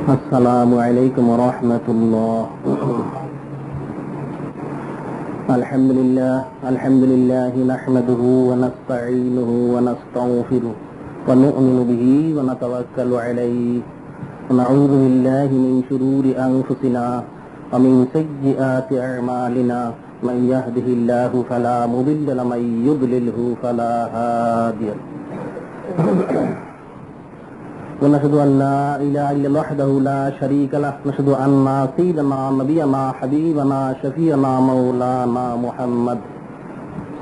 السلام عليكم ورحمة الله. الحمد لله نحمده ونستعينه ونستغفره ونؤمن به ونتوكل عليه ونعوذ بالله من شرور أنفسنا ومن سيئات أعمالنا من يهده الله فلا مضل له ومن يضلله فلا هادي له ونشهد أن لا إله إلا الله وحده لا شريك له نشهد أن سيدنا نبينا حبيبنا شفيعنا مولانا محمد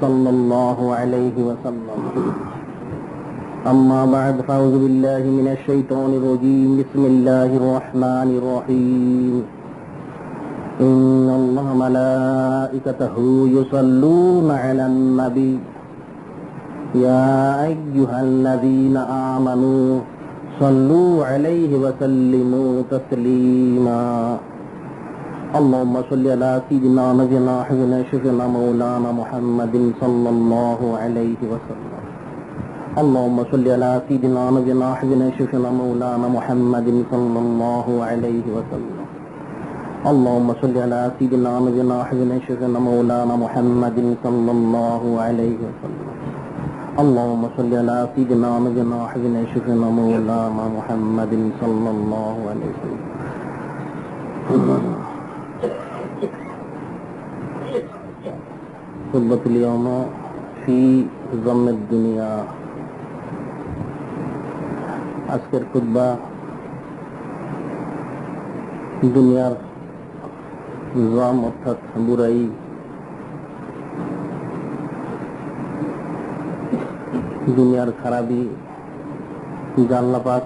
صلى الله عليه وسلم. أما بعد فأعوذ بالله من الشيطان الرجيم. بسم الله الرحمن الرحيم. إن الله ملائكته يصلون على النبي يا أيها الذين آمنوا صلوا عليه وسلموا تسليما. اللهم صل على سيدنا نبينا حبيبنا شفيعنا مولانا محمد صلى الله عليه وسلم. اللهم صل على سيدنا نبينا حبيبنا شفيعنا مولانا محمد صلى الله عليه وسلم. اللهم صل على سيدنا نبينا حبيبنا شفيعنا مولانا محمد صلى الله عليه وسلم. اللهم صل على سيدنا نبينا حبيبنا شفيعنا مولانا محمد صلى الله عليه وسلم. خطبة اليوم في ضم الدنيا. আজকের খুতবা দুনিয়ার জম অর্থাৎ বুরাই, দুনিয়ার খারাপি যা আল্লাহ পাক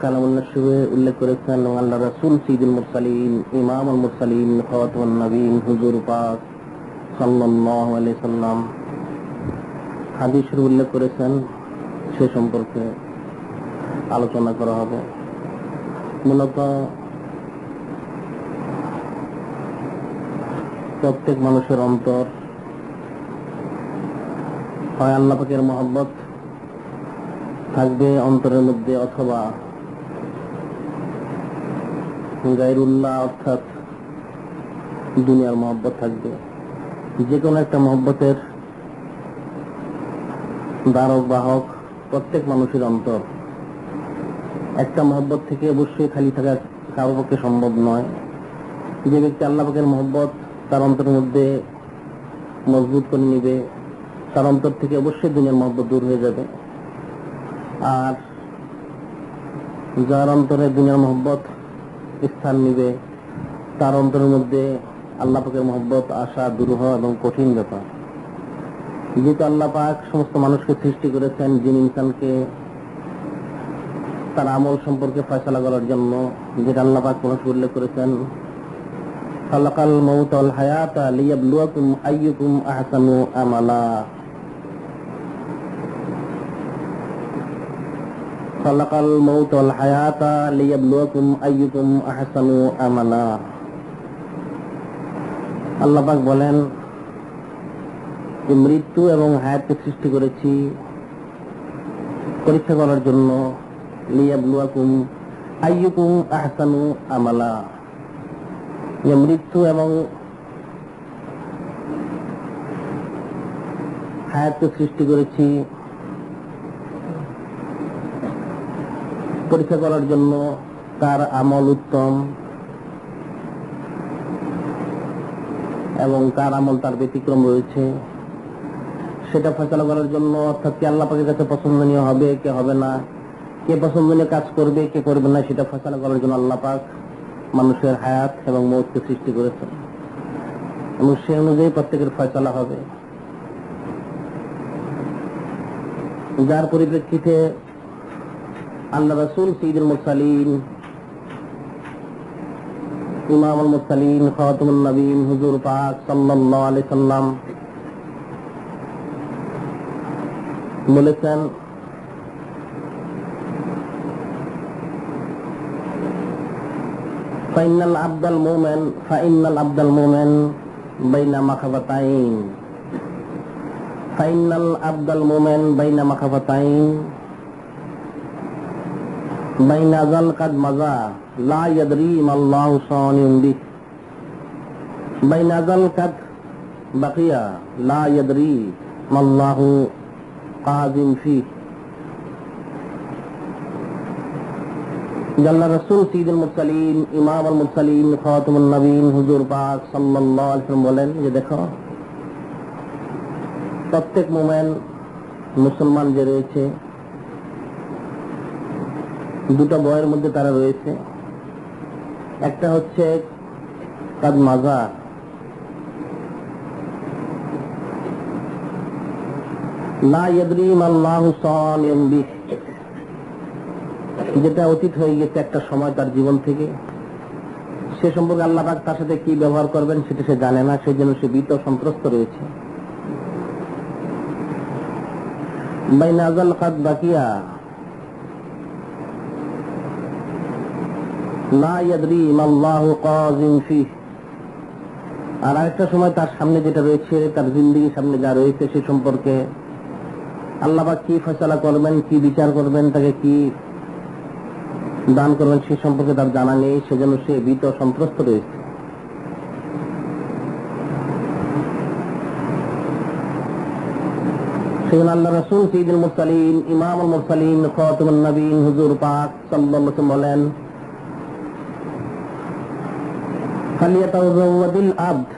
কালামুল্লাহ শরীফে উল্লেখ করেছেন এবং আল্লাহ রাসূল সাইয়্যিদুল মুরসালিন ইমামুল মুরসালিন খাতামুন নবীন হুজুর পাক সাল্লাল্লাহু আলাইহি সাল্লাম হাদিস শরীফে উল্লেখ করেছেন, সে সম্পর্কে আলোচনা করা হবে। মূলত প্রত্যেক মানুষের অন্তর হয় আল্লাহ পাকের মহব্বত থাকবে অন্তরের মধ্যে, অথবা গায়রুল্লাহ অর্থাৎ দুনিয়ার মহব্বত থাকবে। যে কোনো একটা মহব্বতের ধারক বাহক প্রত্যেক মানুষের অন্তর। একটা মহব্বত থেকে অবশ্যই খালি থাকা কারোর পক্ষে সম্ভব নয়। যে ব্যক্তি আল্লাহ পাকের মহব্বত তার অন্তরের মধ্যে মজবুত করে নিবে, তার অন্তর থেকে অবশ্যই দুনিয়ার মহব্বত দূর হয়ে যাবে। আর যার অন্তরে দুনিয়ার মহব্বত স্থান নিবে, তার অন্তরের মধ্যে আল্লাহ পাকের মহব্বত আসা দুরূহ এবং কঠিন ব্যাপার। যেহেতু আল্লাহ পাক সমস্ত মানুষকে সৃষ্টি করেছেন জিন ইনসানকে তার আমল সম্পর্কে ফয়সালা করার জন্য, যেটা আল্লাহ পাক কোরআনে উল্লেখ করেছেন, খালাকাল মাউতা ওয়াল হায়াতা লিয়াবলুয়াকুম আইয়ুকুম আহসানু আমালা। খালাকাল মাউতা ওয়াল হায়াতা লিয়াবলুয়াকুম আইয়ুকুম আহসানু আমালা। আল্লাহ পাক বলেন যে মৃত্যু এবং হায়াতকে সৃষ্টি করেছি পরীক্ষা করার জন্য, লিয়াবলুয়াকুম আইয়ুকুম আহসানু আমালা। যে মৃত্যু এবং হায়াতকে সৃষ্টি করেছি পরীক্ষা করার জন্য কার আমল উত্তম এবং কার আমল তার ব্যতিক্রম রয়েছে সেটা ফয়সালা করার জন্য, অর্থাৎ কে আল্লাহ পাকের কাছে পছন্দনীয় হবে, কে হবে না, কে পছন্দনীয় কাজ করবে, কে করবে না, সেটা ফয়সালা করার জন্য আল্লাহ পাক মানুষের হায়াত এবং মৌতকে সৃষ্টি করেছেন এবং সে অনুযায়ী প্রত্যেকের ফয়সালা হবে। যার পরিপ্রেক্ষিতে আল্লাহ রাসূল সাইয়্যিদুল মুরসালিন ইমামুল মুরসালিন খাতামুন নবীন হুজুর পাক সাল্লাল্লাহু আলাইহি সাল্লাম বলেছেন, ফাইনাল আবদাল মুমিন বাইনা মাখাবাতাইন। ফাইনাল আবদাল মুমিন বাইনা মাখাবাতাইন বাইনাজাল কাদ মাজা লা ইয়াদরি মাল্লাহু সানিউন বিহ বাইনাজাল কাদ বাকিয়া লা ইয়াদরি মাল্লাহু কাযিম ফিহ। আল্লাহ রাসূল সাইয়্যিদুল মুরসালিন ইমামুল মুরসালিন খাতামুন নবীন হুজুর পাক সাল্লাল্লাহু আলাইহি ওয়াসাল্লাম বলেন যে দেখো, প্রত্যেক মুমিন মুসলমান যে রয়েছে দুটো বয়ের মধ্যে তারা রয়েছে। একটা হচ্ছে কাদ মাজা, লা ইয়াদরি মাল্লাহু সানিউন বিহ, যেটা অতীত হয়ে গেছে একটা সময় তার জীবন থেকে, সে সম্পর্কে আল্লাহ পাক তার সাথে কি ব্যবহার করবেন সেটা সে জানে না, সেই জন্য সে ভীত সন্ত্রস্ত রয়েছে। বাইনাজাল কাদ বাকিয়া লা ইয়াদরি মাল্লাহু কাযিম ফিহ, আর আরেকটা সময় তার সামনে যেটা রয়েছে, তার জিন্দেগির সামনে যা রয়েছে সে সম্পর্কে আল্লাহ পাক কি ফয়সালা করবেন, কি বিচার করবেন, তাকে কি দান করবেন সে সম্পর্কে তার জানা নেই, সেজন্য সে ভীত সন্ত্রস্ত রয়েছে। সেজন্য আল্লাহ রাসূল সাইয়্যিদুল মুরসালিন ইমামুল মুরসালিন খাতামুন নবীন হুজুর পাক সাল্লাল্লাহু আলাইহি ওয়াসাল্লাম বলেন, ফালিয়াতাযাওয়াদিল আবদ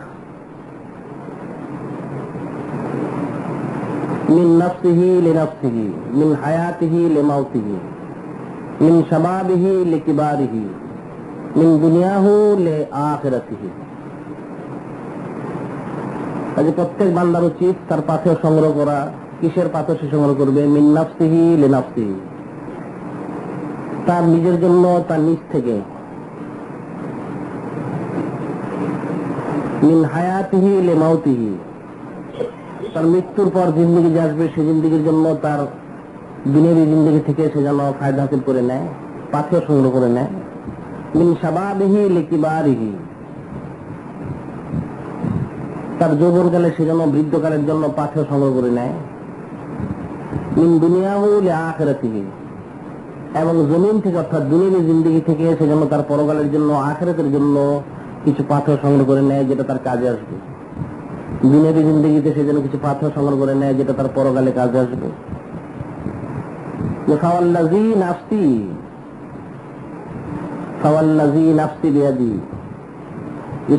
মিন নাফসিহি লিনাফসিহি মিন হায়াতিহি লিমাউতিহি মিন শাবাবিহি লিকিবারিহি মিন দুনিয়াহু লিআখিরাতিহি। আজ প্রত্যেক বান্দার উচিত তার পাথর সংগ্রহ করা। কিসের পাথর সে সংগ্রহ করবে? মিন নাফসিহি লিনাফসিহি, তার নিজের জন্য, তার নিজ থেকে। মিন হায়াতিহি লিমাউতিহি, তার মৃত্যুর পর জিন্দেগি যে আসবে সে জিন্দেগির জন্য, তার দুনিয়াবী জিন্দেগি থেকে সে যেন ফায়দা হাসিল করে নেয়, পাথর সংগ্রহ করে নেয়। মিন শাবাবিহি লিকিবারিহি, তার যৌবনকালে সে যেন বৃদ্ধকালের জন্য পাথর সংগ্রহ করে নেয়। মিন দুনিয়াহু লিআখিরাতিহি, এবং জমিন থেকে অর্থাৎ দুনিয়াবী জিন্দেগি থেকে সে যেন তার পরকালের জন্য, আখিরাতের জন্য কিছু পাথর সংগ্রহ করে নেয় যেটা তার কাজে আসবে। দুনিয়াবী জিন্দেগিতে সে যেন কিছু পাথর সংগ্রহ করে নেয় যেটা তার পরকালে কাজে আসবে। ফাওয়াল্লাযী নাফসি বিয়াদি,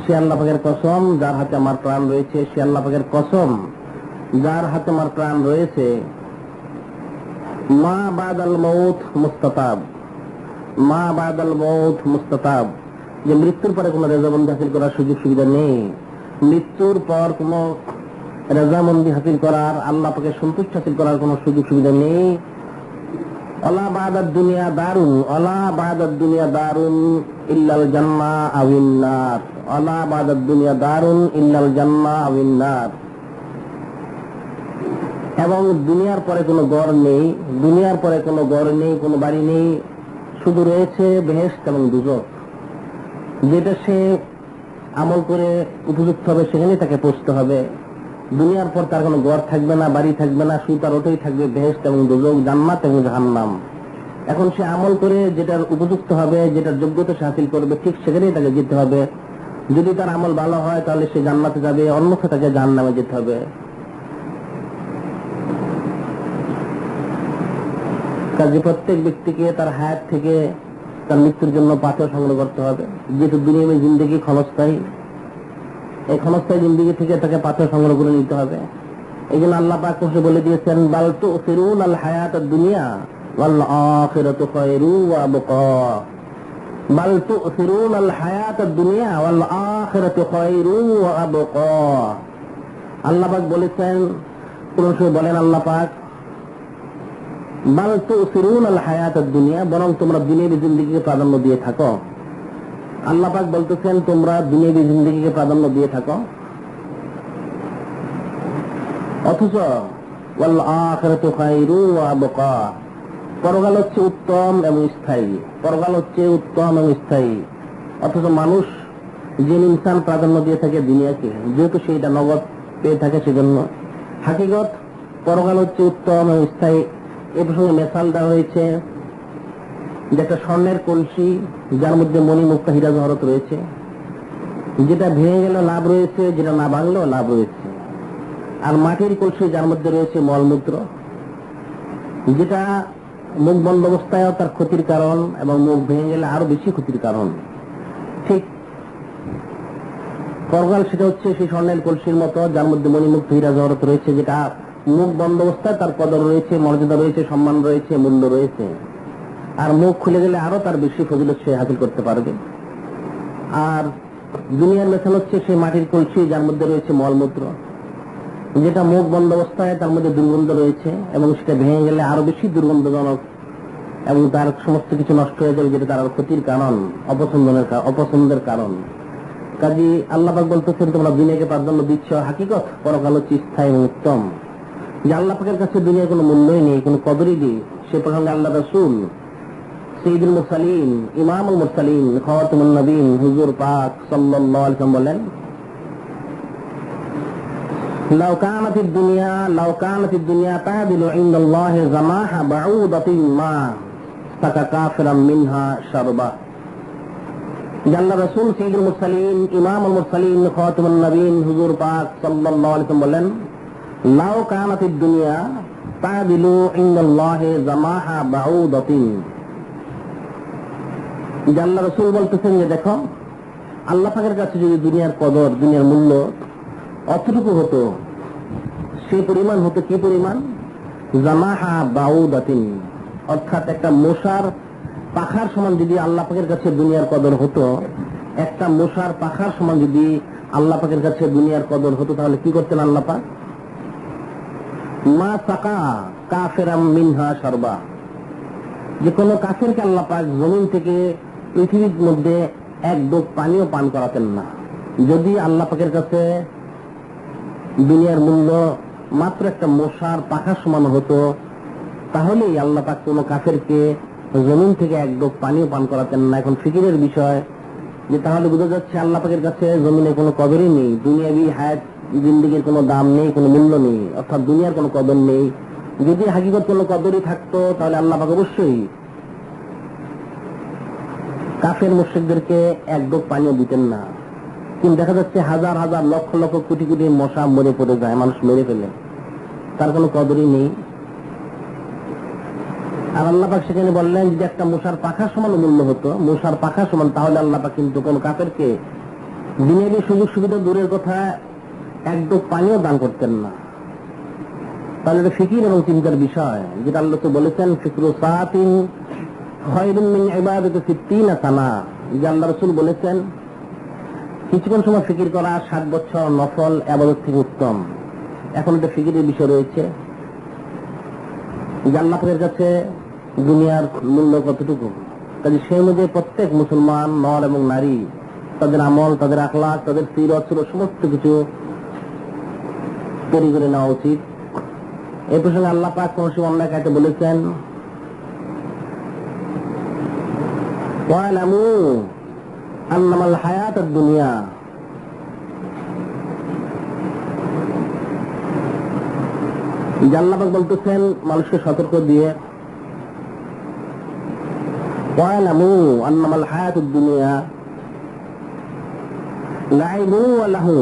সে আল্লাহ পাকের কসম যার হাতে আমার প্রাণ রয়েছে, সে আল্লাহ পাকের কসম যার হাতে আমার প্রাণ রয়েছে। মা বাদাল মউত মুস্তাতাব, মা বাদাল মউত মুস্তাতাব, যে মৃত্যুর পরে কোনো রেজামন্দি হাসিল করার সুযোগ সুবিধা নেই। মৃত্যুর পর কোনো রেজামন্দি হাসিল করার, আল্লাহ পাকের সন্তুষ্ট হাসিল করার কোনো সুযোগ সুবিধা নেই। অলা বাদাদ দুনিয়া দারুন, অলা বাদাদ দুনিয়া দারুন ইল্লাল জান্নাহ আওয়ান নার, অলা বাদাদ দুনিয়া দারুন ইল্লাল জান্নাহ আওয়ান নার। এবং দুনিয়ার পরে কোনো ঘর নেই, দুনিয়ার পরে কোনো ঘর নেই, কোনো বাড়ি নেই, শুধু রয়েছে বেহেশত এবং দুজক। যেটা সে আমল করে উপযুক্ত হবে সেখানেই তাকে পৌঁছতে হবে। দুনিয়ার পর তার কোনো ঘর থাকবে না, বাড়ি থাকবে না, শুধু তার ওটাই থাকবে বেহেশত এবং দুজক, জান্নাত এবং জাহান্নাম। এখন সে আমল করে যেটার উপযুক্ত হবে, যেটার যোগ্যতা সে হাসিল করবে, ঠিক সেখানেই তাকে যেতে হবে। যদি তার আমল ভালো হয় তাহলে সে জান্নাতে যাবে, অন্যথা তাকে জাহান্নামে যেতে হবে। কাজে প্রত্যেক ব্যক্তিকে তার হায়াত থেকে তার মৃত্যুর জন্য পাথর সংগ্রহ করতে হবে। যেহেতু দুনিয়াবী জিন্দেগি ক্ষণস্থায়ী, এই ক্ষণস্থায়ী জিন্দেগি থেকে তাকে পাথর সংগ্রহ করে নিতে হবে। এই জন্য আল্লাহ পাক বলে দিয়েছেন, বাল তুসিরুনাল হায়াতাদ দুনিয়া ওয়াল আখিরাতু খায়রু ওয়া আবকা, বাল তুসিরুনাল হায়াতাদ দুনিয়া ওয়াল আখিরাতু খায়রু ওয়া আবকা। আল্লাহ পাক বলেছেন, কোন সময় বলেন আল্লাহ পাক, বাল তুসিরুনাল হায়াতাদ দুনিয়া, বরং তোমরা দুনিয়াবী জিন্দেগিকে প্রাধান্য দিয়ে থাকো। আল্লাহ পাক বলতেছেন তোমরা দুনিয়াবী জিন্দেগিকে প্রাধান্য দিয়ে থাকো, অথচ ওয়াল আখিরাতু খায়রু ওয়া আবকা, পরকাল হচ্ছে উত্তম এবং স্থায়ী, পরকাল হচ্ছে উত্তম এবং স্থায়ী। অথচ মানুষ যে ইনসান প্রাধান্য দিয়ে থাকে দুনিয়াকে, যেহেতু সেইটা নগদ পেয়ে থাকে সেজন্য। হাকিগত পরকাল হচ্ছে উত্তম এবং স্থায়ী। এ প্রসঙ্গে মেসাল দেওয়া হয়েছে যে একটা স্বর্ণের কলসি যার মধ্যে মণি মুক্তা হীরা জহরত রয়েছে, যেটা ভেঙে গেল লাভ রয়েছে, যেটা না ভাঙলেও লাভ রয়েছে। আর মাটির কলসি যার মধ্যে রয়েছে মলমূত্র, যেটা মুখ বন্ধ অবস্থায় তার ক্ষতির কারণ এবং মুখ ভেঙে গেলে আরো বেশি ক্ষতির কারণ। ঠিক পরকাল সেটা হচ্ছে সেই স্বর্ণের কলসির মতো যার মধ্যে মণিমুক্ত হীরা জহরত রয়েছে, যেটা মুখ বন্ধ অবস্থায় তার কদর রয়েছে, মর্যাদা রয়েছে, সম্মান রয়েছে, মূল্য রয়েছে। আর মুখ খুলে গেলে আরো তার বেশি ফজিলত সে হাসিল করতে পারবে। আর দুনিয়ার মেশাল হচ্ছে সেই মাটির কলসি যার মধ্যে রয়েছে মলমূত্র, যেটা মুখ বন্ধ অবস্থায় তার মধ্যে দুর্গন্ধ রয়েছে এবং সেটা ভেঙে গেলে আরো বেশি দুর্গন্ধজনক এবং তার সমস্ত কিছু নষ্ট হয়ে যাবে, যেটা তার ক্ষতির কারণ, অপছন্দের কারণ। কাজী আল্লাহ পাক বলতেছেন, তোমরা দুনিয়াকে প্রাধান্য দিচ্ছ, হাকিকত পরকাল হচ্ছে স্থায়ী এবং উত্তম। যে আল্লাহ পাকের কাছে দুনিয়ার কোনো মূল্যই নেই, কোনো কদরই নেই। সে প্রসঙ্গে আল্লাহ রাসূল সাইয়্যিদুল মুরসালিন, ইমামুল মুরসালিন, খাতামুন নবীন হুজুর পাক সাল্লাল্লাহু আলাইহি ওয়াসাল্লাম বলেন, লাউ কানাতিদ দুনিয়া তাদিলু ইনদাল্লাহি জামাহা বাউদাতিন মা সাকা কাফিরাম মিনহা শারবা। আল্লাহ রাসূল সাইয়্যিদুল মুরসালিন, ইমামুল মুরসালিন, খাতামুন নবীন হুজুর পাক সাল্লাল্লাহু আলাইহি ওয়াসাল্লাম বলেন, লাউ কানাতিদ দুনিয়া তাদিলু ইনদাল্লাহি জামাহা বাউদাতিন। আল্লাহ রাসূল বলতেছেন যে দেখো, আল্লাহ পাকের কাছে যদি দুনিয়ার কদর, দুনিয়ার মূল্য অতটুকু হতো, সেই পরিমাণ হতো কি পরিমাণ? জামাহা বাউদাতিন, অর্থাৎ একটা মশার পাখার সমান যদি আল্লাহ পাকের কাছে দুনিয়ার কদর হতো, একটা মশার পাখার সমান যদি আল্লাহ পাকের কাছে দুনিয়ার কদর হতো, তাহলে কি করতেন আল্লাহ পাক? মা সাকা কাফিরাম মিনহা শারবা, যে কোনো কাফেরকে আল্লাহ পাক জমিন থেকে পৃথিবীর মধ্যে এক ডোক পানিও পান করাতেন না। যদি আল্লাহ পাকের কাছে দুনিয়ার মূল্য মাত্র একটা মশার পাখার সমান হতো, তাহলেই আল্লাহ পাক কোনো কাফেরকে জমিন থেকে এক ডোক পানিও পান করাতেন না। এখন ফিকিরের বিষয় যে তাহলে বোঝা যাচ্ছে আল্লাহ পাকের কাছে জমিনে কোনো কদরই নেই, দুনিয়াবি হায়াত জিন্দেগির কোনো দাম নেই, কোনো মূল্য নেই, অর্থাৎ দুনিয়ার কোনো কদর নেই। যদি হাকিকত কোনো কদরই থাকতো, তাহলে আল্লাহ পাক অবশ্যই কাফের মুশরিকদেরকে এক ডোক পানিও দিতেন না। কিন্তু দেখা যাচ্ছে হাজার হাজার লক্ষ লক্ষ কোটি কোটি মশা মরে পড়ে যায়, মানুষ মেরে ফেলে, তার কোনো কদরই নেই। আর আল্লাহ পাক সেখানে বললেন, যদি একটা মশার পাখার সমান মূল্য হতো, মশার পাখার সমান, তাহলে আল্লাহ পাক কিন্তু কোন কাফেরকে দুনিয়াবি সুযোগ সুবিধা দূরের কথা এক ডোক পানিও দান করতেন না। তাহলে এটা ফিকির এবং চিন্তার বিষয়, যেটা আল্লাহ তো বলেছেন, ফিকরু সাআতিন খায়রুম মিন ইবাদাতি 60 সানা। যে আল্লাহ রাসূল বলেছেন, কিছুক্ষণ সময় ফিকির করা 60 বছর নফল ইবাদত থেকে উত্তম। এখন এটা ফিকিরের বিষয় রয়েছে যে আল্লাহ পাকের কাছে দুনিয়ার মূল্য কতটুকু। কাজে সেই অনুযায়ী প্রত্যেক মুসলমান নর এবং নারী তাদের আমল, তাদের আখলাক, তাদের সিরত সমস্ত কিছু তৈরি করে নেওয়া উচিত। এই প্রসঙ্গে আল্লাহ পাক কোন সময় অন্য কায়তে বলেছেন, ওয়ালামু আন্নামাল হায়াতুদ দুনিয়া, আল্লাহ পাক বলতেছেন মানুষকে সতর্ক দিয়ে, ওয়ালামু আন্নামাল হায়াতুদ দুনিয়া লাইবু ওয়া লাহু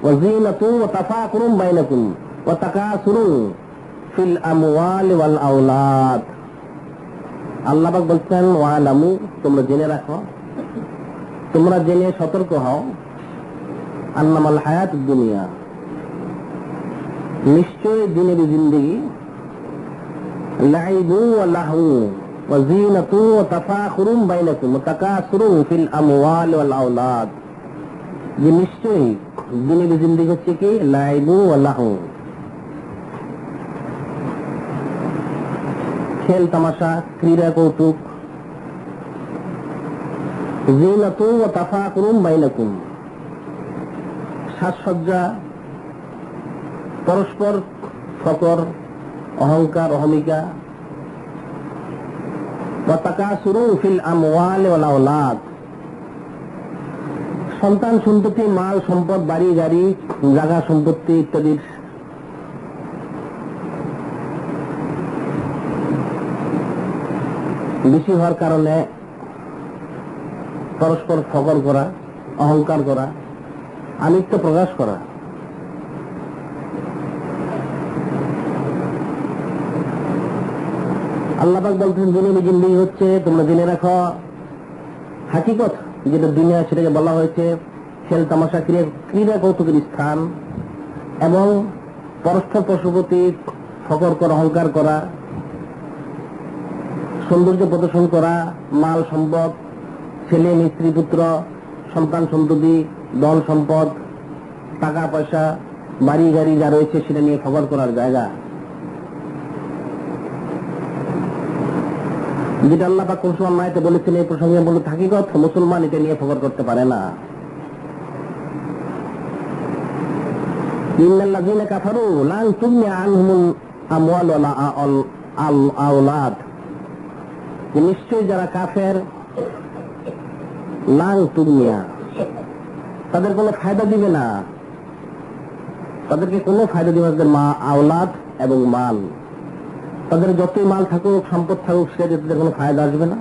ওয়া যিনাতু ওয়া তাফাকুরুম বাইনাকুম ওয়া তাকাসুরু ফিল আমওয়ালি ওয়াল আওলাদ। আল্লাহ পাক বলছেন, ওয়ালামু, তোমরা জেনে রাখো, তোমরা জেনে সতর্ক হও, আন্নামাল হায়াতুদ দুনিয়া, নিশ্চয় দিনের জিন্দেগি, লাইবু ওয়া লাহু ওয়া যিনাতু ওয়া তাফাকুরুম বাইনাকুম ওয়া তাকাসুরু ফিল আমওয়ালি ওয়াল আওলাদ, যে নিশ্চয়ই দিনের জিন্দেগি হচ্ছে কি লাইবু ওয়া লাহু, খেল তামাশা, ক্রীড়া কৌতুক, যিনাতু ওয়া তাফাকুরুম বাইনাকুম, সাজসজ্জা, পরস্পর ফকর, অহংকার, অহমিকা, ওয়া তাকাসুরু ফিল আমওয়ালি ওয়াল আওলাদ, সন্তান সন্ততি, মাল সম্পদ, বাড়ি গাড়ি, জায়গা সম্পত্তি ইত্যাদির বেশি হওয়ার কারণে পরস্পর ফখর করা, অহংকার করা, আমিত্ব প্রকাশ করা। আল্লাহ পাক বলতেন দুনিয়াবী জিন্দেগি হচ্ছে, তোমরা জেনে রাখো, হাকিকত যেটা দুনিয়া সেটাকে বলা হয়েছে খেল তামাশা, ক্রীড়া কৌতুকের স্থান, এবং পরস্পর পশুপতি ফখর করা, অহংকার করা, সৌন্দর্য প্রদর্শন করা, মাল সম্পদ, ছেলে স্ত্রী পুত্র সন্তান সন্ততি, ধন সম্পদ, টাকা পয়সা, বাড়ি গাড়ি যা রয়েছে সেটা নিয়ে ফখর করার জায়গা। যেটা আল্লাহ পাক মুসলমান মায়েতে বলেছেন এই প্রসঙ্গে বলে থাকি কথা, মুসলমান এটা নিয়ে ফখর করতে পারে না। ইন্নাল্লাযীনা কাফারু লান তুগনি আনহুমুল আমওয়াল ওয়ালা আওলাদ, নিশ্চয়ই যারা কাফের, লান তুগনিয়া, তাদের কোনো ফায়দা দিবে না, তাদেরকে কোনো ফায়দা দিবে না, মা আওলাদ এবং মাল, তাদের যতই মাল থাকুক, সম্পদ থাকুক, সেটা তাদের কোনো ফায়দা আসবে না।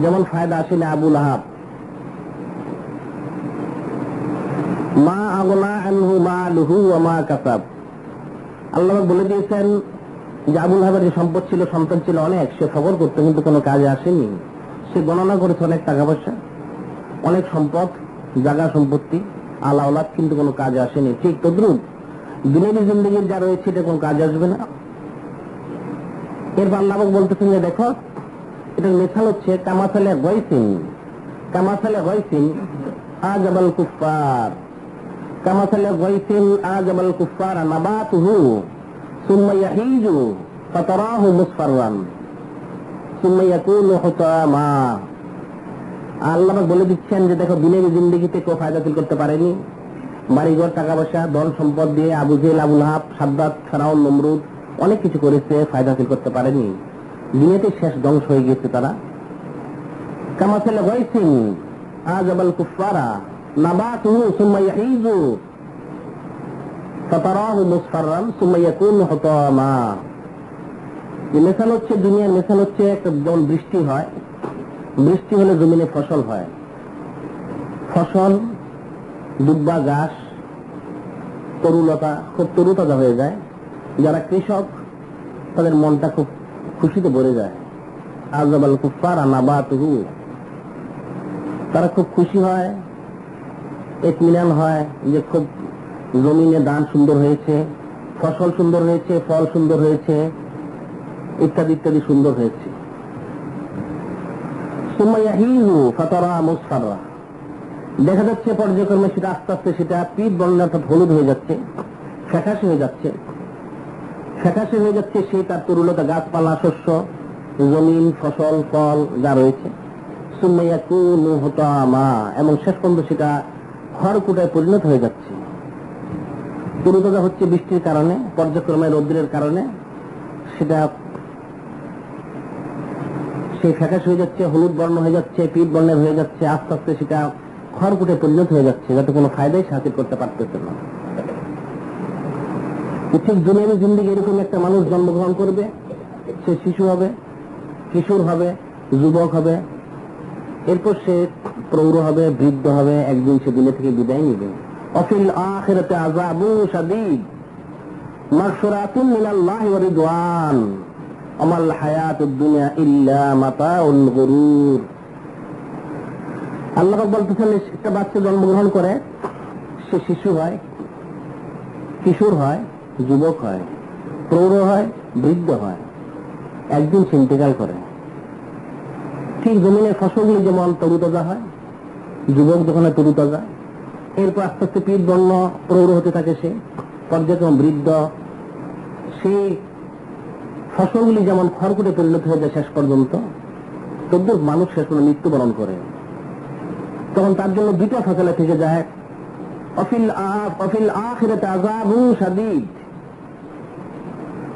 যেমন ফায়দা আসেনি আবু লাহাব, মা আগনা আনহু মালুহু ওয়া মা কাসাব। আল্লাহ বলে দিয়েছেন যে আবু লাহাবের যে সম্পদ ছিল, সন্তান ছিল অনেক, সে খবর করতে কিন্তু কোনো কাজে আসেনি। সে গণনা করেছে অনেক টাকা পয়সা, অনেক সম্পদ, জায়গা সম্পত্তি, আলা ওলাদ, কিন্তু কোনো কাজে আসেনি। ঠিক তদ্রুপ দুনিয়াবী জিন্দেগির যা রয়েছে এটা কোনো কাজে আসবে না। এরপর আল্লাহ বলতেছেন যে দেখো, এটার মিসাল হচ্ছে কামাসালে গয়সিন আজাবাল কুফফার, কামাসালে গয়সিন আজাবাল কুফফার নাবাতুহু সুম্মা ইয়াহিজু ফাতারাহু মুসফাররান সুম্মা ইয়াকুনু হুতামা। আল্লাহ বলে দিচ্ছেন যে দেখো, দুনিয়াবী জিন্দেগিতে কেউ ফায়দা হাসিল করতে পারেনি, বাড়িঘর, টাকা পয়সা, ধন সম্পদ দিয়ে আবু জেহেল, আবু লাহাব, সাদ্দাত, ফিরআউন, নমরুদ অনেক কিছু করেছে, ফায়দা হাসিল করতে পারেনি। দুনিয়াতে শেষ ধ্বংস হয়ে গেছে তারা। কামাসালে গয়সিন আজাবাল কুফফারা নাবাতুহু সুম্মা ইয়াহিজু ফাতারাহু মুসফাররান সুম্মা ইয়াকুনু হুতামা। এই মিসাল হচ্ছে, দুনিয়ার মিসাল হচ্ছে একটা, যেমন বৃষ্টি হয়, বৃষ্টি হলে জমিনে ফসল হয়, ফসল, দুব্বা ঘাস, তরুলতা খুব তরুতাজা হয়ে যায়। যারা কৃষক তাদের মনটা খুব খুশিতে ভরে যায়। আজাবাল কুফফার নাবাতুহু, তারা খুব খুশি হয়, ইতমিনান হয় যে খুব জমিনে ধান সুন্দর হয়েছে, ফসল সুন্দর হয়েছে, ফল সুন্দর হয়েছে, ইত্যাদি ইত্যাদি সুন্দর হয়েছে। সুম্মা ইয়াহিজু ফাতারা মুসফাররা, দেখা যাচ্ছে পর্যায়ক্রমে সেটা আস্তে আস্তে সেটা পিট বর্ণ অর্থাৎ হলুদ হয়ে যাচ্ছে, ফ্যাকাশে হয়ে যাচ্ছে, ফ্যাকাশে হয়ে যাচ্ছে। সেই তার তরুলতা, গাছপালা, শস্য, জমিন, ফসল, ফল যা রয়েছে। সুম্মা ইয়াকুনু হুতামা, এবং শেষ পর্যন্ত সেটা খড়কুটায় পরিণত হয়ে যাচ্ছে। তরুতাজা হচ্ছে বৃষ্টির কারণে, পর্যায়ক্রমে রৌদ্রের কারণে সেটা সেই ফ্যাকাশে হয়ে যাচ্ছে, হলুদ বর্ণ হয়ে যাচ্ছে, পিট বর্ণের হয়ে যাচ্ছে, আস্তে আস্তে সেটা খড়কুটে পরিণত হয়ে যাচ্ছে, যাতে কোনো ফায়দাই হাসিল করতে পারতেছে না। ঠিক দুনিয়াবী জিন্দেগি এরকম একটা মানুষ জন্মগ্রহণ করবে, সে শিশু হবে, কিশোর হবে, যুবক হবে, এরপর সে প্রৌঢ় হবে, বৃদ্ধ হবে, একদিন সে দুনিয়া থেকে বিদায় নিবে। অফিল আখিরাতে আযাবু শাদীদ মাগফিরাতুন মিনাল্লাহি ওয়া রিদওয়ান আমাল হায়াতুদ দুনিয়া ইল্লা মাতাউল গুরুর। আল্লাহ বলতেছেন, একটা বাচ্চা জন্মগ্রহণ করে, সে শিশু হয়, কিশোর হয়, যুবক হয়, প্রৌঢ় হয়, বৃদ্ধ হয়, একদিন সে ইন্তেকাল করে। ঠিক জমিনের ফসলগুলি যেমন তরুতাজা হয়, যুবক যখন তরুতাজা, এরপর আস্তে আস্তে পিঠ বর্ণ প্রৌঢ় হতে থাকে, সে পর্যায়ক্রম বৃদ্ধ, সেই ফসলগুলি যেমন খড়কুটে পরিণত হয়ে যায় শেষ পর্যন্ত, তদ্রুপ মানুষ শেষ পর্যন্ত মৃত্যুবরণ করে। তখন তার জন্য দুইটা ফসলে থেকে যায়, অফিল আখিরাতে আযাবু শাদীদ,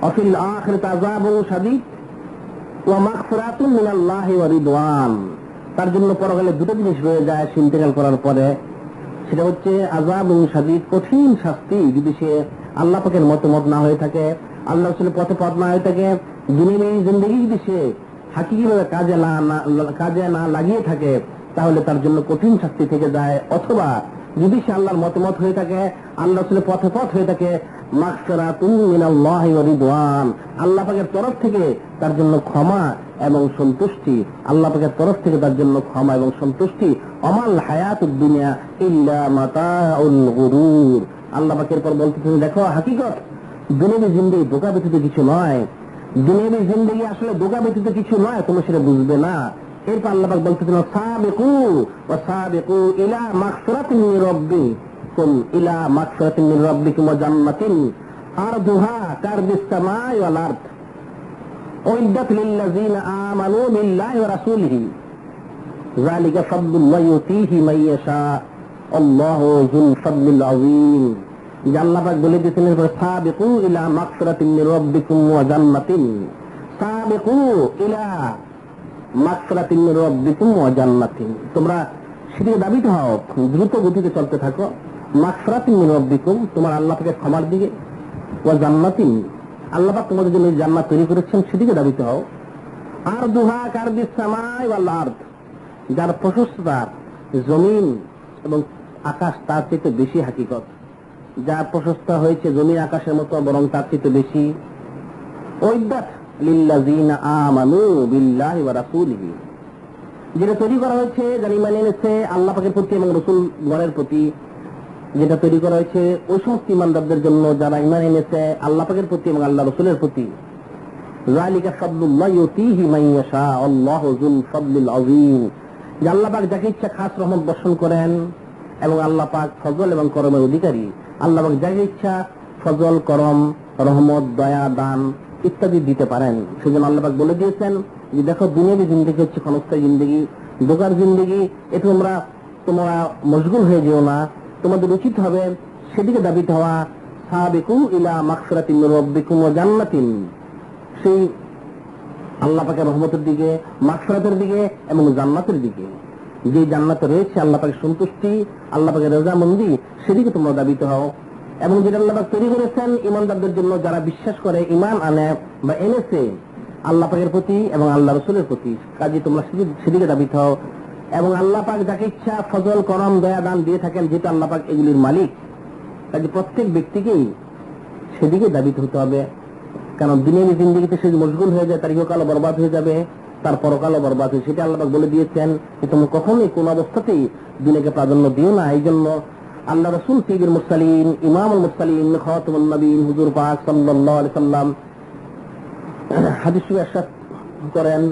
অফিল আখিরাতে আযাবু শাদীদ ওয়া মাগফিরাতুন মিনাল্লাহি ওয়া রিদওয়ান। তার জন্য পরকালে দুটো জিনিস রয়ে যায় ইন্তেকাল করার পরে, সেটা হচ্ছে আযাবু শাদীদ, কঠিন শাস্তি, যদি সে আল্লাহ পাকের মতামত না হয়ে থাকে, আল্লাহ রাসূলের পথে পথ না হয়ে থাকে, দুনিয়াবী জিন্দেগি যদি সে হাকিকিভাবে কাজে না লাগিয়ে থাকে তাহলে তার জন্য কঠিন শাস্তি থেকে যায়। অথবা যদি সে আল্লাহর মতামত হয়ে থাকে, আল্লাহ রাসূলের পথ হয়ে থাকে, মাগফিরাতুম মিনাল্লাহি ওয়া রিদওয়ান, আল্লাহ পাকের তরফ থেকে তার জন্য ক্ষমা এবং সন্তুষ্টি, আল্লাহ পাকের তরফ থেকে তার জন্য ক্ষমা এবং সন্তুষ্টি। আমাল হায়াতুদ দুনিয়া ইল্লা মাতাউল গুরুর। আল্লাহ পাকের পর বলতেছেন, দেখো হাকিকত দুনিয়াবী জিন্দেগি ধোঁকা ব্যতীত কিছু নয়, দুনিয়াবী জিন্দেগি আসলে ধোঁকা ব্যতীত কিছু নয়, তুমি সেটা বুঝবে না। এরপর আল্লাহ পাক বলতেছেন, সাবিকু ওয়া সাবিকু ইলা মাগফিরাতিন মির রাব্বিকুম ইলা মাগফিরাতিন মির রাব্বিকুম ওয়া জান্নাতিন আরদুহা কারদিস সামাই ওয়াল আরদ উইদ্দাত লিল্লাযিনা আমানু বিল্লাহি ওয়া রাসূলিহি যালিকা ফাদলুল্লাহি ইউতিহি মান ইয়াশা আল্লাহু যুল ফাদলিল আযীম। যে আল্লাহ পাক বলে দিয়েছেন, সাবিকু ইলা মাগফিরাতিন মির রাব্বিকুম ওয়া জান্নাতিন, সাবিকু ইলা মাগফিরাতিন মির রাব্বিকুম ওয়া জান্নাতিন, তোমরা সেদিকে দাবিত হও, দ্রুত গতিতে চলতে থাকো। মাগফিরাতিন মির রাব্বিকুম, তোমার আল্লাহ পাকের ক্ষমার দিকে, ওয়া জান্নাতিন, আল্লাহ পাক তোমাদের জন্য জান্নাত তৈরি করেছেন, সেদিকে দাবিত হও। আরদুহা কারদিস সামাই ওয়াল আরদ, যার প্রশস্ততা জমিন এবং আকাশ তার চেয়ে বেশি হাকিকত, যার প্রশস্ত হয়েছে জমিন আকাশের মতো, বরং তার চেয়ে বেশি। উইদ্দাত লিল্লাযিনা আমানু বিল্লাহি ওয়া রাসূলিহি, যেটা তৈরি করা হয়েছে যারা ঈমান এনেছে আল্লাহ পাকের প্রতি এবং রাসূলগণের প্রতি, যেটা তৈরি করা হয়েছে ওই সমস্ত ঈমানদারদের জন্য যারা ঈমান এনেছে আল্লাহ পাকের প্রতি এবং আল্লাহ রাসূলের প্রতি। যালিকা ফাদলুল্লাহি ইউতিহি মান ইয়াশা আল্লাহু যুল ফাদলিল আযীম, যে আল্লাহ পাক যাকে ইচ্ছা খাস রহমত বর্ষণ করেন এবং আল্লাহ পাক ফজল এবং করমের অধিকারী। আল্লাহ পাক যাকে ইচ্ছা ফজল, করম, রহমত, দয়া, দান ইত্যাদি দিতে পারেন। সেজন্য আল্লাহ পাক বলে দিয়েছেন যে দেখো দুনিয়াবী জিন্দেগি হচ্ছে ক্ষণস্থায়ী জিন্দেগি, ধোঁকার জিন্দেগি, এতে তোমরা মশগুল হয়ে যেও না, তোমাদের উচিত হবে সেদিকে দাবিত হওয়া। সাবিকু ইলা মাগফিরাতিন মির রাব্বিকুম ওয়া জান্নাতিন, সেই আল্লাহ পাকের রহমতের দিকে, মাগফিরাতের দিকে এবং জান্নাতের দিকে। যে জান্নাতে রয়েছে আল্লাহ পাকের সন্তুষ্টি, আল্লাহ পাকের রজামন্দি, সেদিকে তোমরা দাবিত হও। এবং যেটা আল্লাহ পাক তৈরি করেছেন ঈমানদারদের জন্য, যারা বিশ্বাস করে, ঈমান আনে বা এনেছে আল্লাহ পাকের প্রতি এবং আল্লাহ রাসূলের প্রতি, কাজে তোমরা সেদিকে দাবিত হও। এবং আল্লাহ পাক যাকে ইচ্ছা ফজল, করম, দয়া, দান দিয়ে থাকেন, যেটা আল্লাহ পাক এগুলির মালিক, কাজে প্রত্যেক ব্যক্তিকেই সেদিকে দাবিত হতে হবে। কারণ দুনিয়াবী জিন্দেগিতে সে মশগুল হয়ে যায়, তার ইহকালও বরবাদ হয়ে যাবে, তার পরকালও বরবাদ হয়ে, সেটা আল্লাহ পাক বলে দিয়েছেন যে তোমরা কখনোই কোন অবস্থাতেই দুনিয়াকে প্রাধান্য দিও না। এই জন্য আল্লাহ রাসূল সাইয়্যিদুল মুরসালিন, ইমামুল মুরসালিন, খাতামুন নবীন হুজুর পাক সাল্লাল্লাহু আলাইহি সাল্লাম হাদিসে ইরশাদ করেন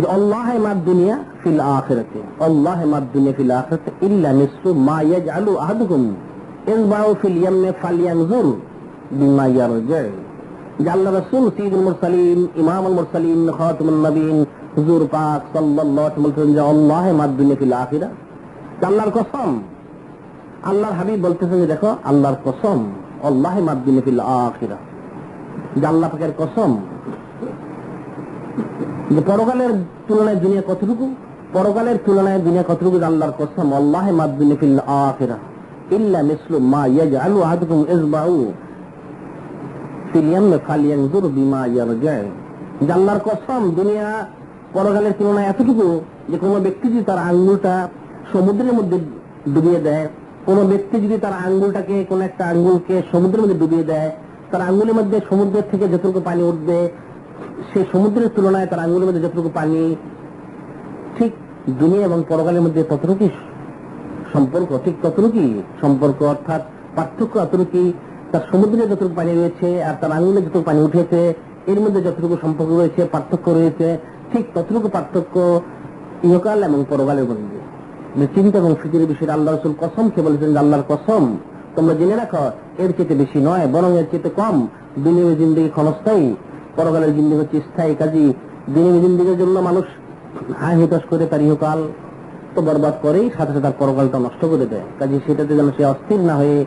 যে আল্লাহে মাদ দুনিয়া ফিল আখিরাতি, আল্লাহে মাদ দুনিয়া ফিল আখিরাতি ইল্লা নিসফু মা ইয়াজআলু আহাদুকুম ইসবাউ ফিল ইয়ামনি ফালয়ানজুর বিমা ইয়ারজি। যে আল্লাহ রাসূল সাইয়্যিদুল মুরসালিন, ইমামুল মুরসালিন, খাতামুন নবীন হুজুর পাক সাল্লাল্লাহু আলাইহি ওয়াসাল্লাম যে আল্লাহে মাদ দুনিয়া ফিল আখিরা, আল্লাহর কসম, আল্লাহর হাবিব বলতেছেন যে দেখো আল্লাহর কসম, আল্লাহে মাদ দুনিয়া ফিল আখিরা, যে আল্লাহ পাকের কসম, যে পরকালের তুলনায় দুনিয়া কতটুকু, পরকালের তুলনায় দুনিয়া কতটুকু, আল্লাহর কসম, আল্লাহে মাদ দুনিয়া ফিল আখিরা ইল্লা মিসলু মা ইয়াজআলু আহাদুকুম ইসবাউ ফিল ইয়ামনি ফালয়ানজুর বিমা ইয়ারজি। যে আল্লাহর কসম, দুনিয়া পরকালের তুলনায় এতটুকু যে কোনো ব্যক্তি যদি তার আঙ্গুলটা সমুদ্রের মধ্যে ডুবিয়ে দেয়, কোন ব্যক্তি যদি তার আঙ্গুলটাকে, কোন একটা আঙ্গুলকে সমুদ্রের মধ্যে ডুবিয়ে দেয়, তার আঙ্গুলের মধ্যে সমুদ্রের থেকে যতটুকু পানি উঠবে, সেই সমুদ্রের তুলনায় তার আঙ্গুলের মধ্যে যতটুকু পানি, ঠিক দুনিয়া এবং পরকালের মধ্যে ততটুকু সম্পর্ক, ঠিক ততটুকুই সম্পর্ক, অর্থাৎ পার্থক্য এতটুকুই। তার সমুদ্রে যতটুকু পানি রয়েছে আর তার আঙ্গুলে যতটুকু পানি উঠেছে, এর মধ্যে যতটুকু সম্পর্ক রয়েছে, পার্থক্য রয়েছে, ঠিক ততটুকু পার্থক্য ইহকাল এবং পরকালের মধ্যে। চিন্তা এবং ফিকিরের বিষয়ে আল্লাহ রাসূল কসম খেয়ে বলেছেন যে আল্লাহর কসম, তোমরা জেনে রাখো এর চেয়ে বেশি নয়, বরং এর চেয়ে কম। দুনিয়ার জিন্দেগি ক্ষণস্থায়ী, পরকালের জিন্দেগি হচ্ছে স্থায়ী। কাজী দুনিয়ার জিন্দেগির জন্য মানুষ হায় হুতাশ করে তার ইহকাল তো বরবাদ করেই, সাথে সাথে তার পরকালটা নষ্ট করে দেয়। কাজী সেটাতে যেন সে অস্থির না হয়ে,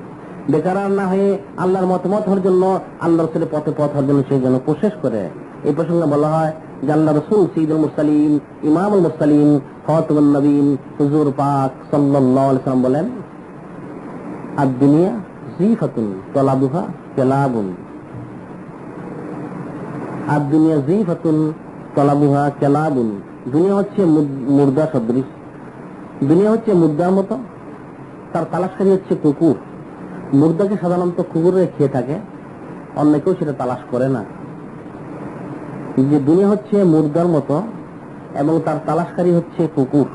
বেকার না হয়ে, আল্লাহর মতামত হওয়ার জন্য, আল্লাহ রাসূলের পথে পথ হওয়ার জন্য সে যেন কোশিশ করে। এই প্রসঙ্গে বলা হয় যে আল্লাহ রাসূল সাইয়্যিদুল মুরসালিন, ইমামুল মুরসালিন, খাতামুন নবীন হুজুর পাক সাল্লাল্লাহু আলাইহি ওয়াসাল্লাম বলেন, আদ-দুনিয়া জিফাতুন তালাবুহা কালাবুন আর দুনিয়া জিফাতুন তলাবুহা কেলাবুন, দুনিয়া হচ্ছে মুর্দা সদৃশ, দুনিয়া হচ্ছে মুর্দার মতো, তার তালাশকারী হচ্ছে কুকুর। মুর্দাকে সাধারণত কুকুরে খেয়ে থাকে, অন্য কেউ সেটা তালাশ করে না। যে দুনিয়া হচ্ছে মুর্দার মতো এবং তার তালাশকারী হচ্ছে কুকুর,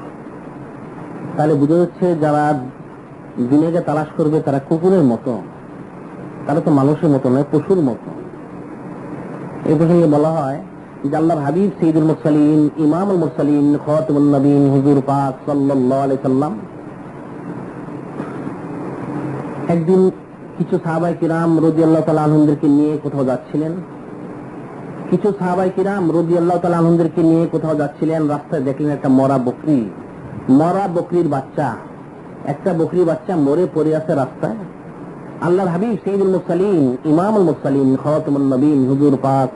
তাহলে বুঝা যাচ্ছে যারা দুনিয়াকে তালাশ করবে তারা কুকুরের মতো, তারা তো মানুষের মতো নয়, পশুর মতো। এই প্রসঙ্গে বলা হয় যে আল্লাহর হাবিব সাইয়্যিদুল মুরসালিন, ইমামুল মুরসালিন, খাতামুন নবীন হুজুর পাক সাল্লাল্লাহু আলাইহি সাল্লাম একদিন কিছু সাহাবায়ে কিরাম রাদিয়াল্লাহু তাআলা আনহুদেরকে নিয়ে কোথাও যাচ্ছিলেন। কিছু সাহাবায়ে কিরাম রাদিয়াল্লাহু তাআলা আনহুদেরকে নিয়ে কোথাও যাচ্ছিলেন। রাস্তায় দেখলেন একটা মরা বকরি, মরা বকরির বাচ্চা, একটা বকরির বাচ্চা মরে পড়ে আছে রাস্তায়। আল্লাহর হাবিব সাইয়্যিদুল মুরসালিন, ইমামুল মুরসালিন, খাতামুন নবীন হুজুর পাক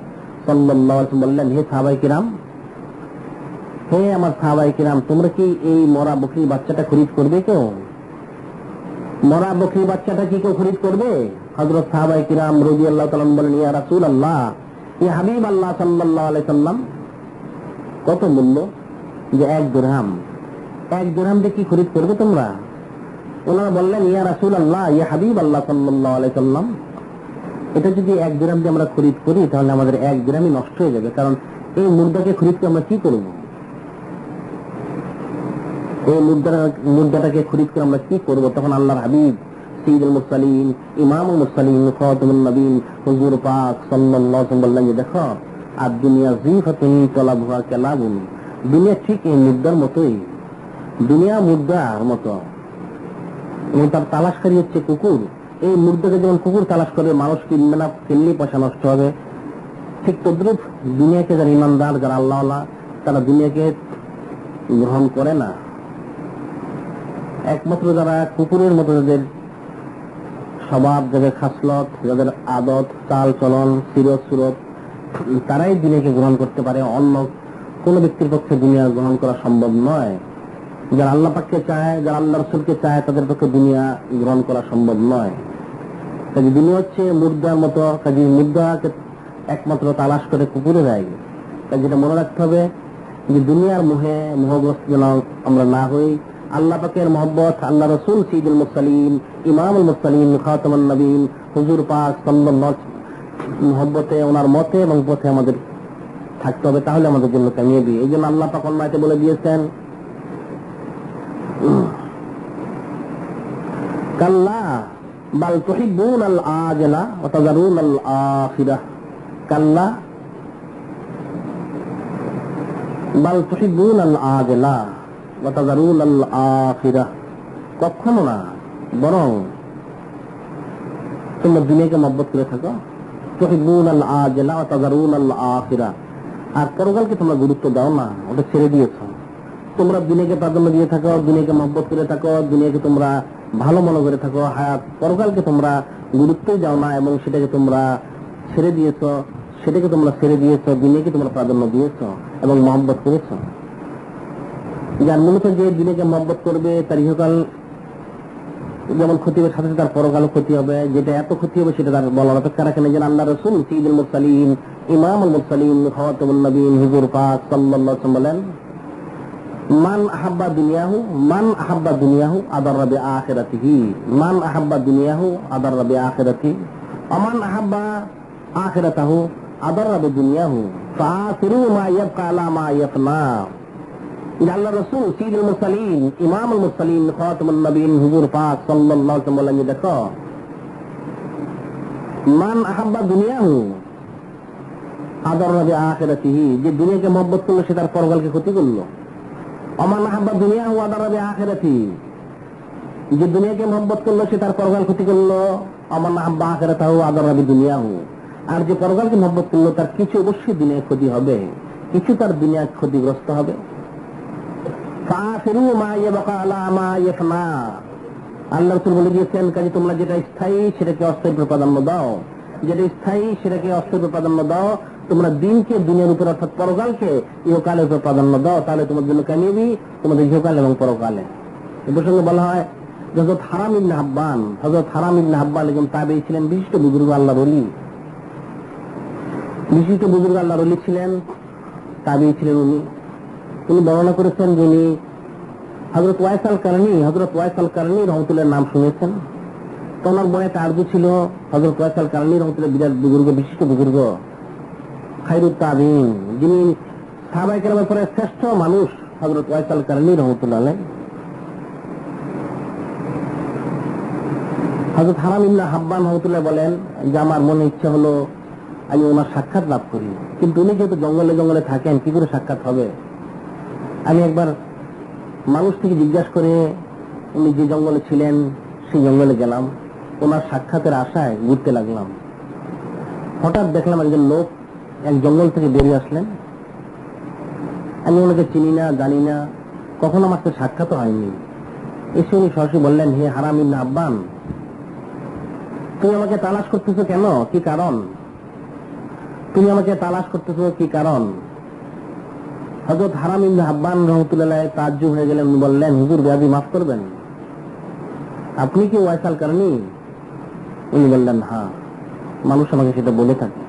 সাল্লাল্লাহু আলাইহি ওয়াসাল্লাম বললেন, হে সাহাবায়ে কিরাম, হে আমার সাহাবায়ে কিরাম, তোমরা কি এই মরা বকরির বাচ্চাটা খরিদ করবে? কেউ মরা বকরির বাচ্চাটা কি কেউ খরিদ করবে? হযরত সাহাবায়ে কিরাম রাদিয়াল্লাহু তাআলা বলেন, ইয়া রাসূলুল্লাহ, ইয়া হাবিব আল্লাহ সাল্লাল্লাহু আলাইহি সাল্লাম, কত মূল্য? যে 1 দিরহাম। 1 দিরহাম দিয়ে কি খরিদ করবে তোমরা? ওনারা বললেন, ইয়া রাসূলুল্লাহ, ইয়া হাবিব আল্লাহ সাল্লাল্লাহু আলাইহি সাল্লাম, এটা যদি 1 দিরহাম দিয়ে আমরা খরিদ করি তাহলে আমাদের 1 দিরহামই নষ্ট হয়ে যাবে, কারণ এই মুদ্রাকে খরিদ করে আমরা কি করব? এই মুদ্রাটাকে খরিদ করে আমরা কি করব? তখন আল্লাহর হাবিব সাইয়্যিদুল মুরসালিন, ইমামুল মুরসালিন, খাতামুন নবীন হুজুর পাক সাল্লাল্লাহু আলাইহি ওয়াসাল্লাম বললেন যে দেখো, আর দুনিয়া জিফাতুন তলাবুহা কালাবুন, দুনিয়া ঠিক এই মুদ্রার মতোই, দুনিয়া মুদ্রার মতো এবং তার তালাশকারী হচ্ছে কুকুর। এই মুদ্রাকে যেমন কুকুর তালাশ করে, মানুষ কিনবে না, কিনলেই পয়সা নষ্ট হবে, ঠিক তদ্রুপ দুনিয়াকে যারা ইমানদার, যারা আল্লাহওয়ালা, তারা দুনিয়াকে গ্রহণ করে না। একমাত্র যারা কুকুরের মতো, যাদের স্বভাব, যাদের খাসলত, যাদের আদত, চাল চলন, সিরত সুরত, তারাই দুনিয়াকে গ্রহণ করতে পারে। অন্য কোন ব্যক্তির পক্ষে দুনিয়া গ্রহণ করা সম্ভব নয়। যারা আল্লাহ পাককে চায়, যারা আল্লাহ রাসূলকে চায়, তাদের পক্ষে দুনিয়া গ্রহণ করা সম্ভব নয়। কাজে দুনিয়া হচ্ছে মুর্দার মতো, কাজে মুর্দাকে একমাত্র তালাশ করে কুকুরে যায়। কাজে যেটা মনে রাখতে হবে যে দুনিয়ার মোহগ্রস্ত যেন আমরা না হই। আল্লাহ পাকের মহব্বত, আল্লাহ রাসূল সাইয়্যিদুল মুরসালিন, ইমামুল মুরসালিন, খাতামুন নবীন হুজুর পাক সাল্লাল্লাহু আলাইহি ওয়াসাল্লাম মহব্বতে, ওনার মতে এবং পথে আমাদের থাকতে হবে, তাহলে আমাদের জন্য কামিয়াবি। এই জন্য আল্লাহ পাক অন্য আয়াতে বলে দিয়েছেন, কাল্লা বাল তুহিব্বুনাল আজিলা ওয়া তাযারুনাল আখিরাহ, কাল্লা বাল তুহিব্বুনাল আজিলা ওয়া তাযারুনাল আখিরাহ, কখনো না, বরং তোমরা দুনিয়াকে মহব্বত করে থাকো। তুহিব্বুনাল আজিলা ওয়া তাযারুনাল আখিরাহ, আর পরকালকে তোমরা গুরুত্ব দাও না, ওটা ছেড়ে দিয়েছো। তোমরা দুনিয়াকে প্রাধান্য দিয়ে থাকো, দুনিয়াকে মহব্বত করে থাকো, দুনিয়াকে তোমরা ভালো মনে করে থাকো, হায়াত পরকালকে তোমরা গুরুত্বই দাও না এবং সেটাকে তোমরা ছেড়ে দিয়েছো, দুনিয়াকে তোমরা প্রাধান্য দিয়েছো এবং মহব্বত করেছো। যার মূলত যে দুনিয়াকে মহব্বত করবে তার ইহকাল যেমন ক্ষতি হবে, সাথে তার পরকালও ক্ষতি হবে। যেটা এত ক্ষতি হবে সেটা তার বলার অপেক্ষা রাখে না। যেন আল্লাহ রাসূল সাইয়্যিদুল মুরসালিন, ইমামুল মুরসালিন, খাতামুন নবীন হুজুর পাক সাল্লাল্লাহু আলাইহি ওয়াসাল্লাম বলেন, মান আহাব্বা দুনিয়াহু আদাররা বিআখিরাতিহি, মান আহাব্বা দুনিয়াহু আদাররা বিআখিরাতিহি, ওমান আহাব্বা আখিরাতাহু আদাররা বিদুনিয়াহু, ফাআসিরু মা ইয়াবকা আলা মা ইয়াফনা। আল্লাহ রাসূল সাইয়্যিদুল মুরসালিন, ইমামুল মুরসালিন, খাতামুন নবীন হুজুর পাক সাল্লাল্লাহু আলাইহি ওয়াসাল্লাম বলেন, দেখো, মান আহাব্বা দুনিয়াহু আদাররা বিআখিরাতিহি, যে দুনিয়াকে মহব্বত করলো সে তার পরকালকে ক্ষতি করলো। ওমান আহাব্বা দুনিয়াহু আদাররা বিআখিরাতিহি, যে দুনিয়াকে মহব্বত করলো সে তার পরকাল ক্ষতি করলো। ওমান আহাব্বা আখিরাতাহু আদাররা বিদুনিয়াহু, আর যে পরকালকে মহব্বত করলো তার কিছু অবশ্যই দুনিয়ায় ক্ষতি হবে, কিছু তার দুনিয়ায় ক্ষতিগ্রস্ত হবে। ফাআসিরু মা ইয়াবকা আলা মা ইয়াফনা, আল্লাহ রাসূল বলে দিয়েছেন, কাজে তোমরা যেটা স্থায়ী সেটাকে অস্থায়ী প্রাধান্য দাও, যেটা স্থায়ী সেটাকে অস্থায়ী প্রাধান্য দাও। তোমরা দিনকে দুনিয়ার উপর অর্থাৎ পরকালকে ইহকালের উপর প্রাধান্য দাও, তাহলে তোমার জন্য কামিয়াবি, তোমাদের ইহকাল এবং পরকালে। এই প্রসঙ্গে বলা হয় হযরত হারাম ইবনে হাব্বান একজন তাবেঈ ছিলেন, বিশিষ্ট বুজুর্গ আল্লাহর ওলি। বিশিষ্ট বুজুর্গ আল্লাহর ওলি ছিলেন, তাবিঈ ছিলেন। উনি বর্ণনা করেছেন যিনি হযরত ওয়াইস আল কারনী রহমতুল্লাহর নাম শুনেছেন। তো ওনার বনে তারজু ছিল হযরত ওয়াইস আল কারনী রহমতুল্লাহ, বিরাট বুজুর্গ, বিশিষ্ট বুজুর্গ, খায়রুত তাবিঈন, যিনি সাহাবায়ে কেরামের পরে শ্রেষ্ঠ মানুষ হযরত ওয়াইস আল কারনী রহমতুল্লাহ আলাইহি। হযরত হারাম ইবনে হাব্বান রহমতুল্লাহ বলেন যে আমার মনে ইচ্ছা হলো আমি ওনার সাক্ষাৎ লাভ করি, কিন্তু উনি যেহেতু জঙ্গলে জঙ্গলে থাকেন, কি করে সাক্ষাৎ হবে? আমি একবার মানুষ থেকে জিজ্ঞাসা করে উনি যে জঙ্গলে ছিলেন সেই জঙ্গলে গেলাম, ওনার সাক্ষাতের আশায় ঘুরতে লাগলাম। হঠাৎ দেখলাম একজন লোক এক জঙ্গল থেকে বেরিয়ে আসলেন। আমি ওনাকে চিনি না, জানি না, কখনো আমার সাথে সাক্ষাৎ হয়নি। এসে উনি সরাসরি বললেন, হে হারাম ইবনে হাব্বান, তুমি আমাকে তালাশ করতেছো কেন? কি কারণ? তুমি আমাকে তালাশ করতেছো কি কারণ? হযরত হারাম ইবনে হাব্বান রহমতুল্লাহ তাজ্জুব হয়ে গেলেন, বললেন, হুজুর বেয়াদবি মাফ করবেন, আপনি কি ওয়াইস আল কারনী? উনি বললেন, হ্যাঁ, মানুষ আমাকে সেটা বলে থাকে।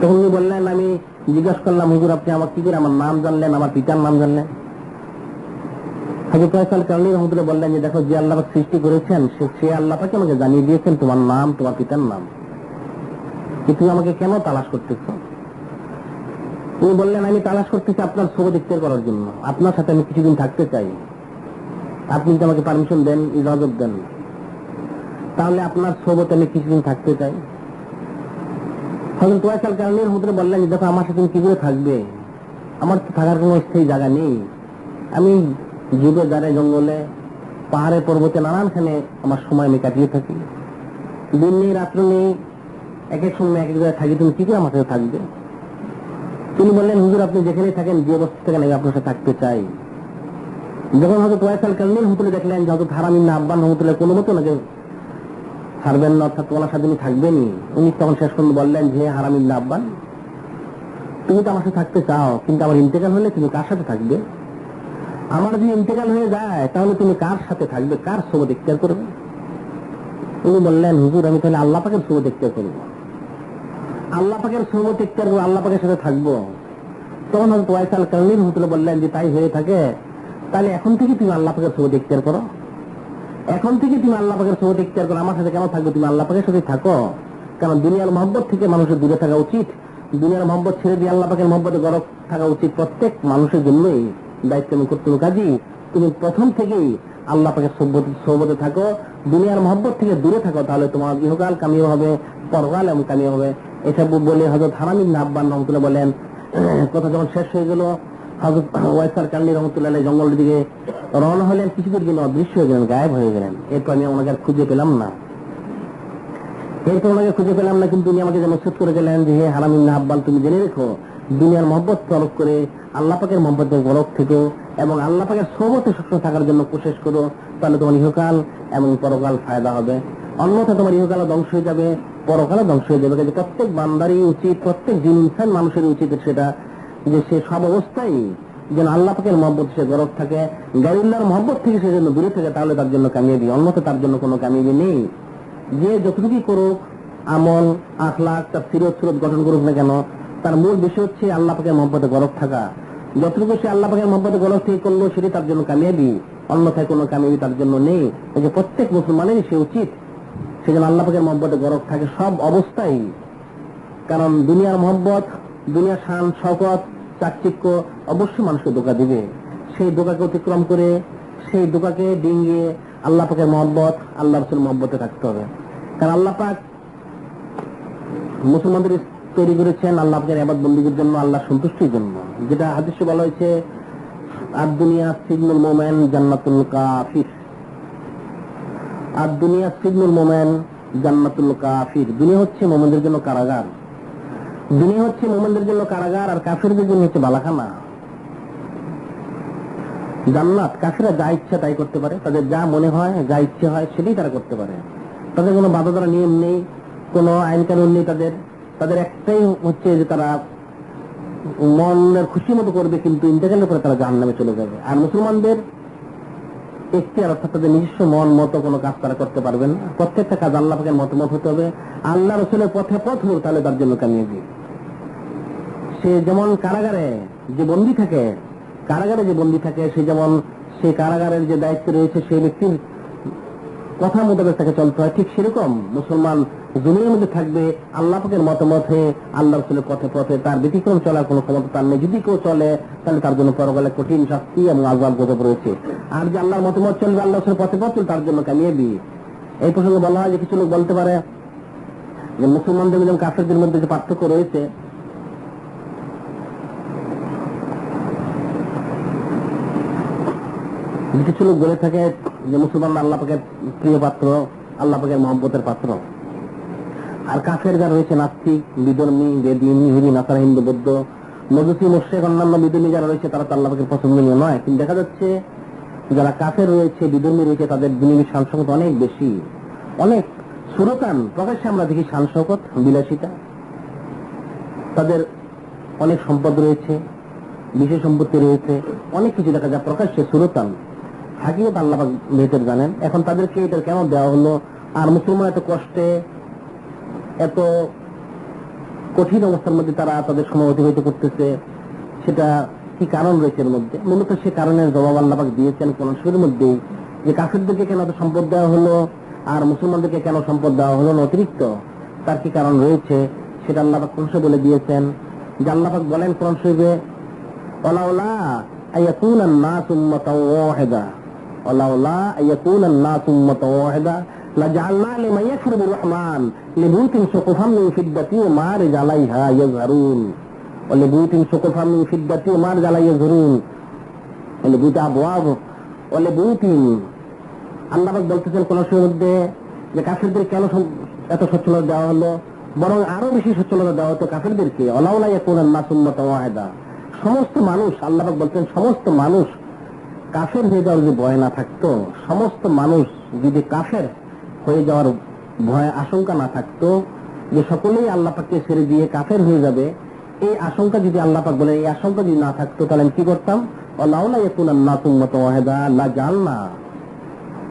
তখন উনি বললেন, আমি জিজ্ঞাসা করলাম, হুজুর আপনি আমার কি করে আমার নাম জানলেন, আমার পিতার নাম জানলেন? হযরত ওয়াইস আল কারনী রহমতুল্লাহ বললেন যে দেখো, যে আল্লাহ পাক সৃষ্টি করেছেন সে আল্লাহ পাক আমাকে জানিয়ে দিয়েছেন তোমার নাম, তোমার পিতার নাম, তুমি আমাকে কেন তালাশ করতেছ? উনি বললেন, আমি তালাশ করতেছি আপনার সোবত ইখতিয়ার করার জন্য, আপনার সাথে আমি কিছুদিন থাকতে চাই, আপনি যদি আমাকে পারমিশন দেন, ইজাজত দেন, তাহলে আপনার সোবত আমি কিছুদিন থাকতে চাই। হযরত ওয়াইস আল কারনী রহমতুল্লাহ বললেন, দেখো আমার সাথে তুমি কি করে থাকবে, আমার তো থাকার কোনো স্থায়ী জায়গা নেই, আমি যুগে যারে জঙ্গলে পাহাড়ে পর্বতে নানানখানে আমার সময় আমি কাটিয়ে থাকি, দিন নেই রাত্র নেই, এক এক সময় এক এক জায়গায় থাকি, তুমি কি করে আমার সাথে থাকবে? তিনি বললেন, হুজুর আপনি যেখানে থাকেন, যে অবস্থা থাকেন, আমি আপনার সাথে থাকতে চাই। যখন হযরত ওয়াইস আল কারনী রহমতুল্লাহ দেখলেন যে হযরত হারাম ইবনে হাব্বান রহমতুল্লাহ কোনো মতো ওনাকে ছাড়বেন না, অর্থাৎ ওনার সাথে উনি থাকবেনই, উনি তখন শেষ পর্যন্ত বললেন, যে হারাম ইবনে হাব্বান, তুমি তো আমার সাথে থাকতে চাও, কিন্তু আমার ইন্তেকাল হলে তুমি কার সাথে থাকবে? আমার যদি ইন্তেকাল হয়ে যায় তাহলে তুমি কার সাথে থাকবে, কার সোবত ইখতিয়ার করবে? উনি বললেন, হুজুর আমি তাহলে আল্লাহ পাকের সোবত ইখতিয়ার করবো, আল্লাহ পাকের সোবত ইখতিয়ার করবো, আল্লাহ পাকের সাথে থাকবো। তখন হযরত ওয়াইস আল কারনী রহমতুল্লাহ বললেন যে তাই হয়ে থাকে, তাহলে এখন থেকে তুমি আল্লাহ পাকের সোবত ইখতিয়ার করো, এখন থেকে তুমি আল্লাহ পাকের সোবত ইখতিয়ার করো, আমার সাথে কেন থাকবে? তুমি আল্লাহ পাকের সাথে থাকো, কারণ দুনিয়ার মহব্বত থেকে মানুষের দূরে থাকা উচিত, দুনিয়ার মহব্বত ছেড়ে দিয়ে আল্লাহ পাকের মহব্বতে গরক থাকা উচিত প্রত্যেক মানুষের জন্যই দায়িত্ব এবং কর্তব্য। কাজী তুমি প্রথম থেকেই আল্লাহ পাকের সোবতে থাকো, দুনিয়ার মহব্বত থেকে দূরে থাকো, তাহলে তোমার ইহকাল কামিয়াব হবে, পরকাল এবং কামিয়াব হবে। এসব বলে হযরত হারাম ইবনে হাব্বান রহমতুল্লাহ বলেন, কথা যখন শেষ হয়ে গেল, হযরত ওয়াইস আল কারনী রহমতুল্লাহ জঙ্গলের দিকে রওনা হলেন, কিছুদের জন্য অদৃশ্য হয়ে গেলেন, গায়েব হয়ে গেলেন। এরপর আমি ওনাকে আর খুঁজে পেলাম না, কিন্তু উনি আমাকে নসিহত করে গেলেন যে হে হারাম ইবনে হাব্বান, তুমি জেনে রেখো, দুনিয়ার মহব্বত তলব করে আল্লাহ পাকের মহব্বতের গরক থেকে এবং আল্লাহ পাকের সোবতে সবসময় থাকার জন্য কোশিশ করো, তাহলে তোমার ইহকাল এবং পরকাল ফায়দা হবে, অন্যথা তোমার ইহকাল ধ্বংস হয়ে যাবে, পরকাল ধ্বংস হয়ে যাবে। কাজে প্রত্যেক বান্দারই উচিত, প্রত্যেক জিন ইনসান মানুষের উচিত সেটা যে সে সব অবস্থায় যেন আল্লাহ পাকের মহব্বত সে গরক থাকে, গায়রুল্লাহর মহব্বত থেকে সে যেন দূরে থাকে, তাহলে তার জন্য কামিয়াবি, অন্যথা তার জন্য কোনো কামিয়াবি নেই। যে যতটুকুই করুক আমল, আখলাক, তার সিরত সুরত গঠন করুক না কেন, তার মূল বিষয় হচ্ছে আল্লাহ পাকের মহব্বতে গরক থাকা। যতটুকু সে আল্লাহ পাকের মহব্বতে গরক থেকে করলো সেটি তার জন্য কামিয়াবি, অন্যথায় কোনো কামিয়াবি তার জন্য নেই। এই যে প্রত্যেক মুসলমানেরই সে উচিত সে যেন আল্লাহ পাকের মহব্বতে গরক থাকে সব অবস্থায়, কারণ দুনিয়ার মহব্বত, দুনিয়ার শান শওকত চাকচিক্য অবশ্যই মানুষকে ধোঁকা দিবে। সেই ধোঁকাকে অতিক্রম করে, সেই ধোঁকাকে ডিঙ্গিয়ে আল্লাহ পাকের মহব্বত, আল্লাহ রাসূলের মহব্বতে থাকতে হবে। কারণ আল্লাহ পাক মুসলমানদের তৈরি করেছেন আল্লাহ পাকের ইবাদত বন্দেগীর জন্য, আল্লাহ সন্তুষ্টির জন্য, যেটা হাদিসে বলা হয়েছে আর দুনিয়া সিজনুল মুমিন জান্নাতুল কাফির, আর দুনিয়া সিজনুল মুমিন জান্নাতুল কাফির। দুনিয়া হচ্ছে মুমিনদের জন্য কারাগার, দুনিয়া হচ্ছে মুমিনদের জন্য কারাগার, আর কাফিরদের জন্য হচ্ছে বালাখানা। জান্নাত কাফিররা যা ইচ্ছা তাই করতে পারে, তাদের যা মনে হয়, যা ইচ্ছে হয় সেটাই তারা করতে পারে, তাদের কোনো বাধা ধরা নিয়ম নেই, কোনো আইন কানুন নেই, তাদের একটাই হচ্ছে যে তারা মনের খুশি মতো করবে, কিন্তু ইন্তেকালের পরে তারা জাহান্নামে চলে যাবে। আর মুসলমানদের এখতিয়ার, অর্থাৎ তাদের নিজস্ব মন মতো কোনো কাজ তারা করতে পারবেন না। প্রত্যেকটা কাজ আল্লাহ পাকের মতামত হতে হবে, আল্লাহ রসুলের পথে পথ হোক, তাহলে তার জন্য কামিয়াবি। সে যেমন কারাগারে যে বন্দী থাকে, সে যেমন সেই কারাগারের যে দায়িত্ব রয়েছে সেই ব্যক্তির কথা মোতাবেক তাকে চলতে হয়, ঠিক সেরকম মুসলমান দুনিয়ার মধ্যে থাকবে আল্লাহ পাকের মতামতে, আল্লাহ রসুলের পথে পথে, তার ব্যতিক্রম চলার কোনো ক্ষমতা তার নেই। যদি কেউ চলে তাহলে তার জন্য পরকালে কঠিন শাস্তি এবং আযাব গজব রয়েছে। আর যে আল্লাহর মতামত চলবে, আল্লাহ রসুলের পথে পথ চলবে, তার জন্য কামিয়াবি। এই প্রসঙ্গে বলা হয় যে কিছু লোক বলতে পারে যে মুসলমানদের এবং কাফেরদের মধ্যে যে পার্থক্য রয়েছে, কিছু লোক বলে থাকে যে মুসলমান আল্লাহ পাকের প্রিয় পাত্র, আল্লাহ পাকের মহব্বতের পাত্র, আর কাফের যারা রয়েছে নাস্তিক, বিধর্মী, বেদিন, ইহুদি, নাসারা, হিন্দু, বৌদ্ধ, মজুসি, মুশরিক, অন্যান্য বিধর্মী যারা রয়েছে তারা তো আল্লাহ পাকের পছন্দনীয় নয়। কিন্তু দেখা যাচ্ছে যারা কাফের রয়েছে, বিধর্মী রয়েছে, তাদের দুনিয়ার শান শৌকত অনেক বেশি, অনেক সুরতান। প্রকাশ্যে আমরা দেখি শান শৌকত, বিলাসিতা, তাদের অনেক সম্পদ রয়েছে, বিশেষ সম্পত্তি রয়েছে, অনেক কিছু দেখা যায় প্রকাশ্যে সুরতান। হাকিকত আল্লাহ পাক বেহতর জানেন। এখন তাদেরকে এটা কেন দেওয়া হলো? আর মুসলমান এত কষ্টে, এত কঠিন অবস্থার মধ্যে তারা তাদের সময় অতিবাহিত করতেছে, সেটা কি কারণ রয়েছে এর মধ্যে? মূলত সে কারণের জবাব আল্লাহ পাক দিয়েছেন কোরআন শরীফের মধ্যেই, যে কাফেরদেরকে কেন এত সম্পদ দেওয়া হলো আর মুসলমানদেরকে কেন সম্পদ দেওয়া হলো না অতিরিক্ত, তার কি কারণ রয়েছে সেটা আল্লাহ পাক কোরআন শরীফে বলে দিয়েছেন। যে আল্লাহ পাক বলেন কোরআন শরীফে, ওয়ালাউলা আয়াকুনা الناس উম্মাতাও ওয়াহিদা, ওয়ালাউলা আয়াকুনা الناس উম্মাতাও ওয়াহিদা লাজআলনা লিমান ইয়াকফুরু বির-রাহমান লিবুয়ুতিন সুকুফাম মিন ফিদ্দাতিন ওয়া মা'রিজ আলাইহা ইয়াযহারুন, ওয়া লিবুয়ুতিন সুকুফাম মিন ফিদ্দাতিন ওয়া মা'রিজ আলাইহা ইয়াযহারুন, ওয়া লিবুয়ুতিন আবওয়াব ওয়া লিবুয়ুতিন। আল্লাহ পাক বলতেছেন কোন সময়ের মধ্যে যে কাফেরদের কেন এত সচ্ছলতা দেওয়া হলো, বরং আরো বেশি সচ্ছলতা দেওয়া হতো কাফেরদেরকে। ওয়ালাউলা ইয়াকুনা الناس উম্মাতাও ওয়াহিদা, সমস্ত মানুষ, আল্লাহ পাক বলতেন সমস্ত মানুষ কাফের হয়ে যাওয়ার যে ভয় না থাকতো, সমস্ত মানুষ যদি কাফের হয়ে যাওয়ার ভয় আশঙ্কা না থাকতো, যে সকলেই আল্লাহ পাককে ছেড়ে দিয়ে কাফের হয়ে যাবে, এই আশঙ্কা যদি আল্লাহ পাক বলে, এই আশঙ্কা যদি না থাকতো, তাহলে আমি কি করতাম? ওয়ালাউলা ইয়াকুনা الناس উম্মাতাও ওয়াহিদা লাজআলনা,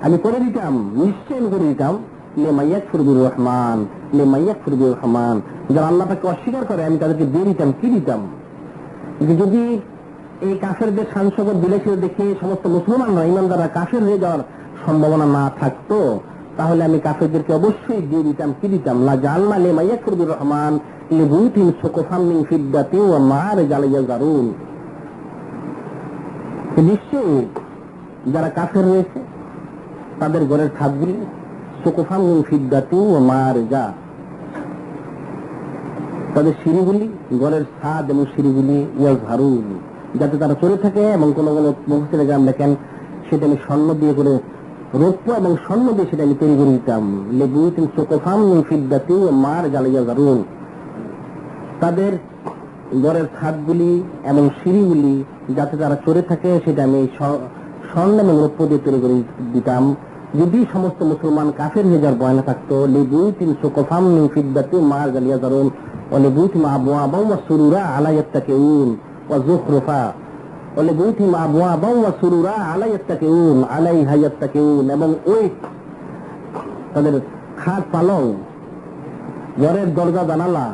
আমি করে দিতাম, নিশ্চয় আমি করে দিতাম, লিমান ইয়াকফুরু বির-রাহমান, লিমান ইয়াকফুরু বির-রাহমান, যারা আল্লাহ পাককে অস্বীকার করে আমি তাদেরকে দিয়ে দিতাম, কি দিতাম? যদি এই কাফেরদের শান শৌকত বিলাসিতা দেখে সমস্ত মুসলমানরা, ইমানদাররা কাফের হয়ে যাওয়ার সম্ভাবনা না থাকতো, তাহলে আমি কাফেরদেরকে অবশ্যই দিয়ে দিতাম, কি দিতাম? লাজআলনা লিমান ইয়াকফুরু বির-রাহমান লিবুয়ুতিন সুকুফাম মিন ফিদ্দাতিন ওয়া মা'রিজ আলাইহা ইয়াযহারুন। নিশ্চয়ই যারা কাফের রয়েছে তাদের ঘরের ছাদগুলি সুকুফাম মিন ফিদ্দাতিন ওয়া মা'রিজা, তাদের সিঁড়িগুলি, ঘরের ছাদ এবং সিঁড়িগুলি ইয়াযহারুন, যাতে তারা চলে থাকে। এবং কোন কোন মুফাসসিরে গ্রাম দেখেন সেটা আমি স্বর্ণ দিয়ে করে, রৌপ্য এবং স্বর্ণ দিয়ে সেটা আমি তৈরি করে দিতাম। লিবুয়ুতিন সুকুফাম মিন ফিদ্দাতিন ওয়া মা'রিজ আলাইহা ইয়াযহারুন, তাদের ঘরের ছাদগুলি এবং সিঁড়িগুলি যাতে তারা চড়ে থাকে সেটা আমি স্বর্ণ এবং রৌপ্য দিয়ে তৈরি করে দিতাম। যদি সমস্ত মুসলমান কাফের হয়ে যাওয়ার ভয় না থাকতো, লিবুয়ুতিন সুকুফাম মিন ফিদ্দাতিন ওয়া মা'রিজ আলাইহা ইয়াযহারুন ওয়া লিবুয়ুতিন আবওয়াবান ওয়া সুরুরা আলা ইয়াত্তাকিউন ওয়া যুখরুফা, ওয়া লিবুয়ুতিন আবওয়াবান ওয়া সুরুরা আলা ইয়াত্তাকিউন আলাইহা ইয়াত্তাকিউন, এবং ওই তাদের খাট পালং, ঘরের দরজা জানালা,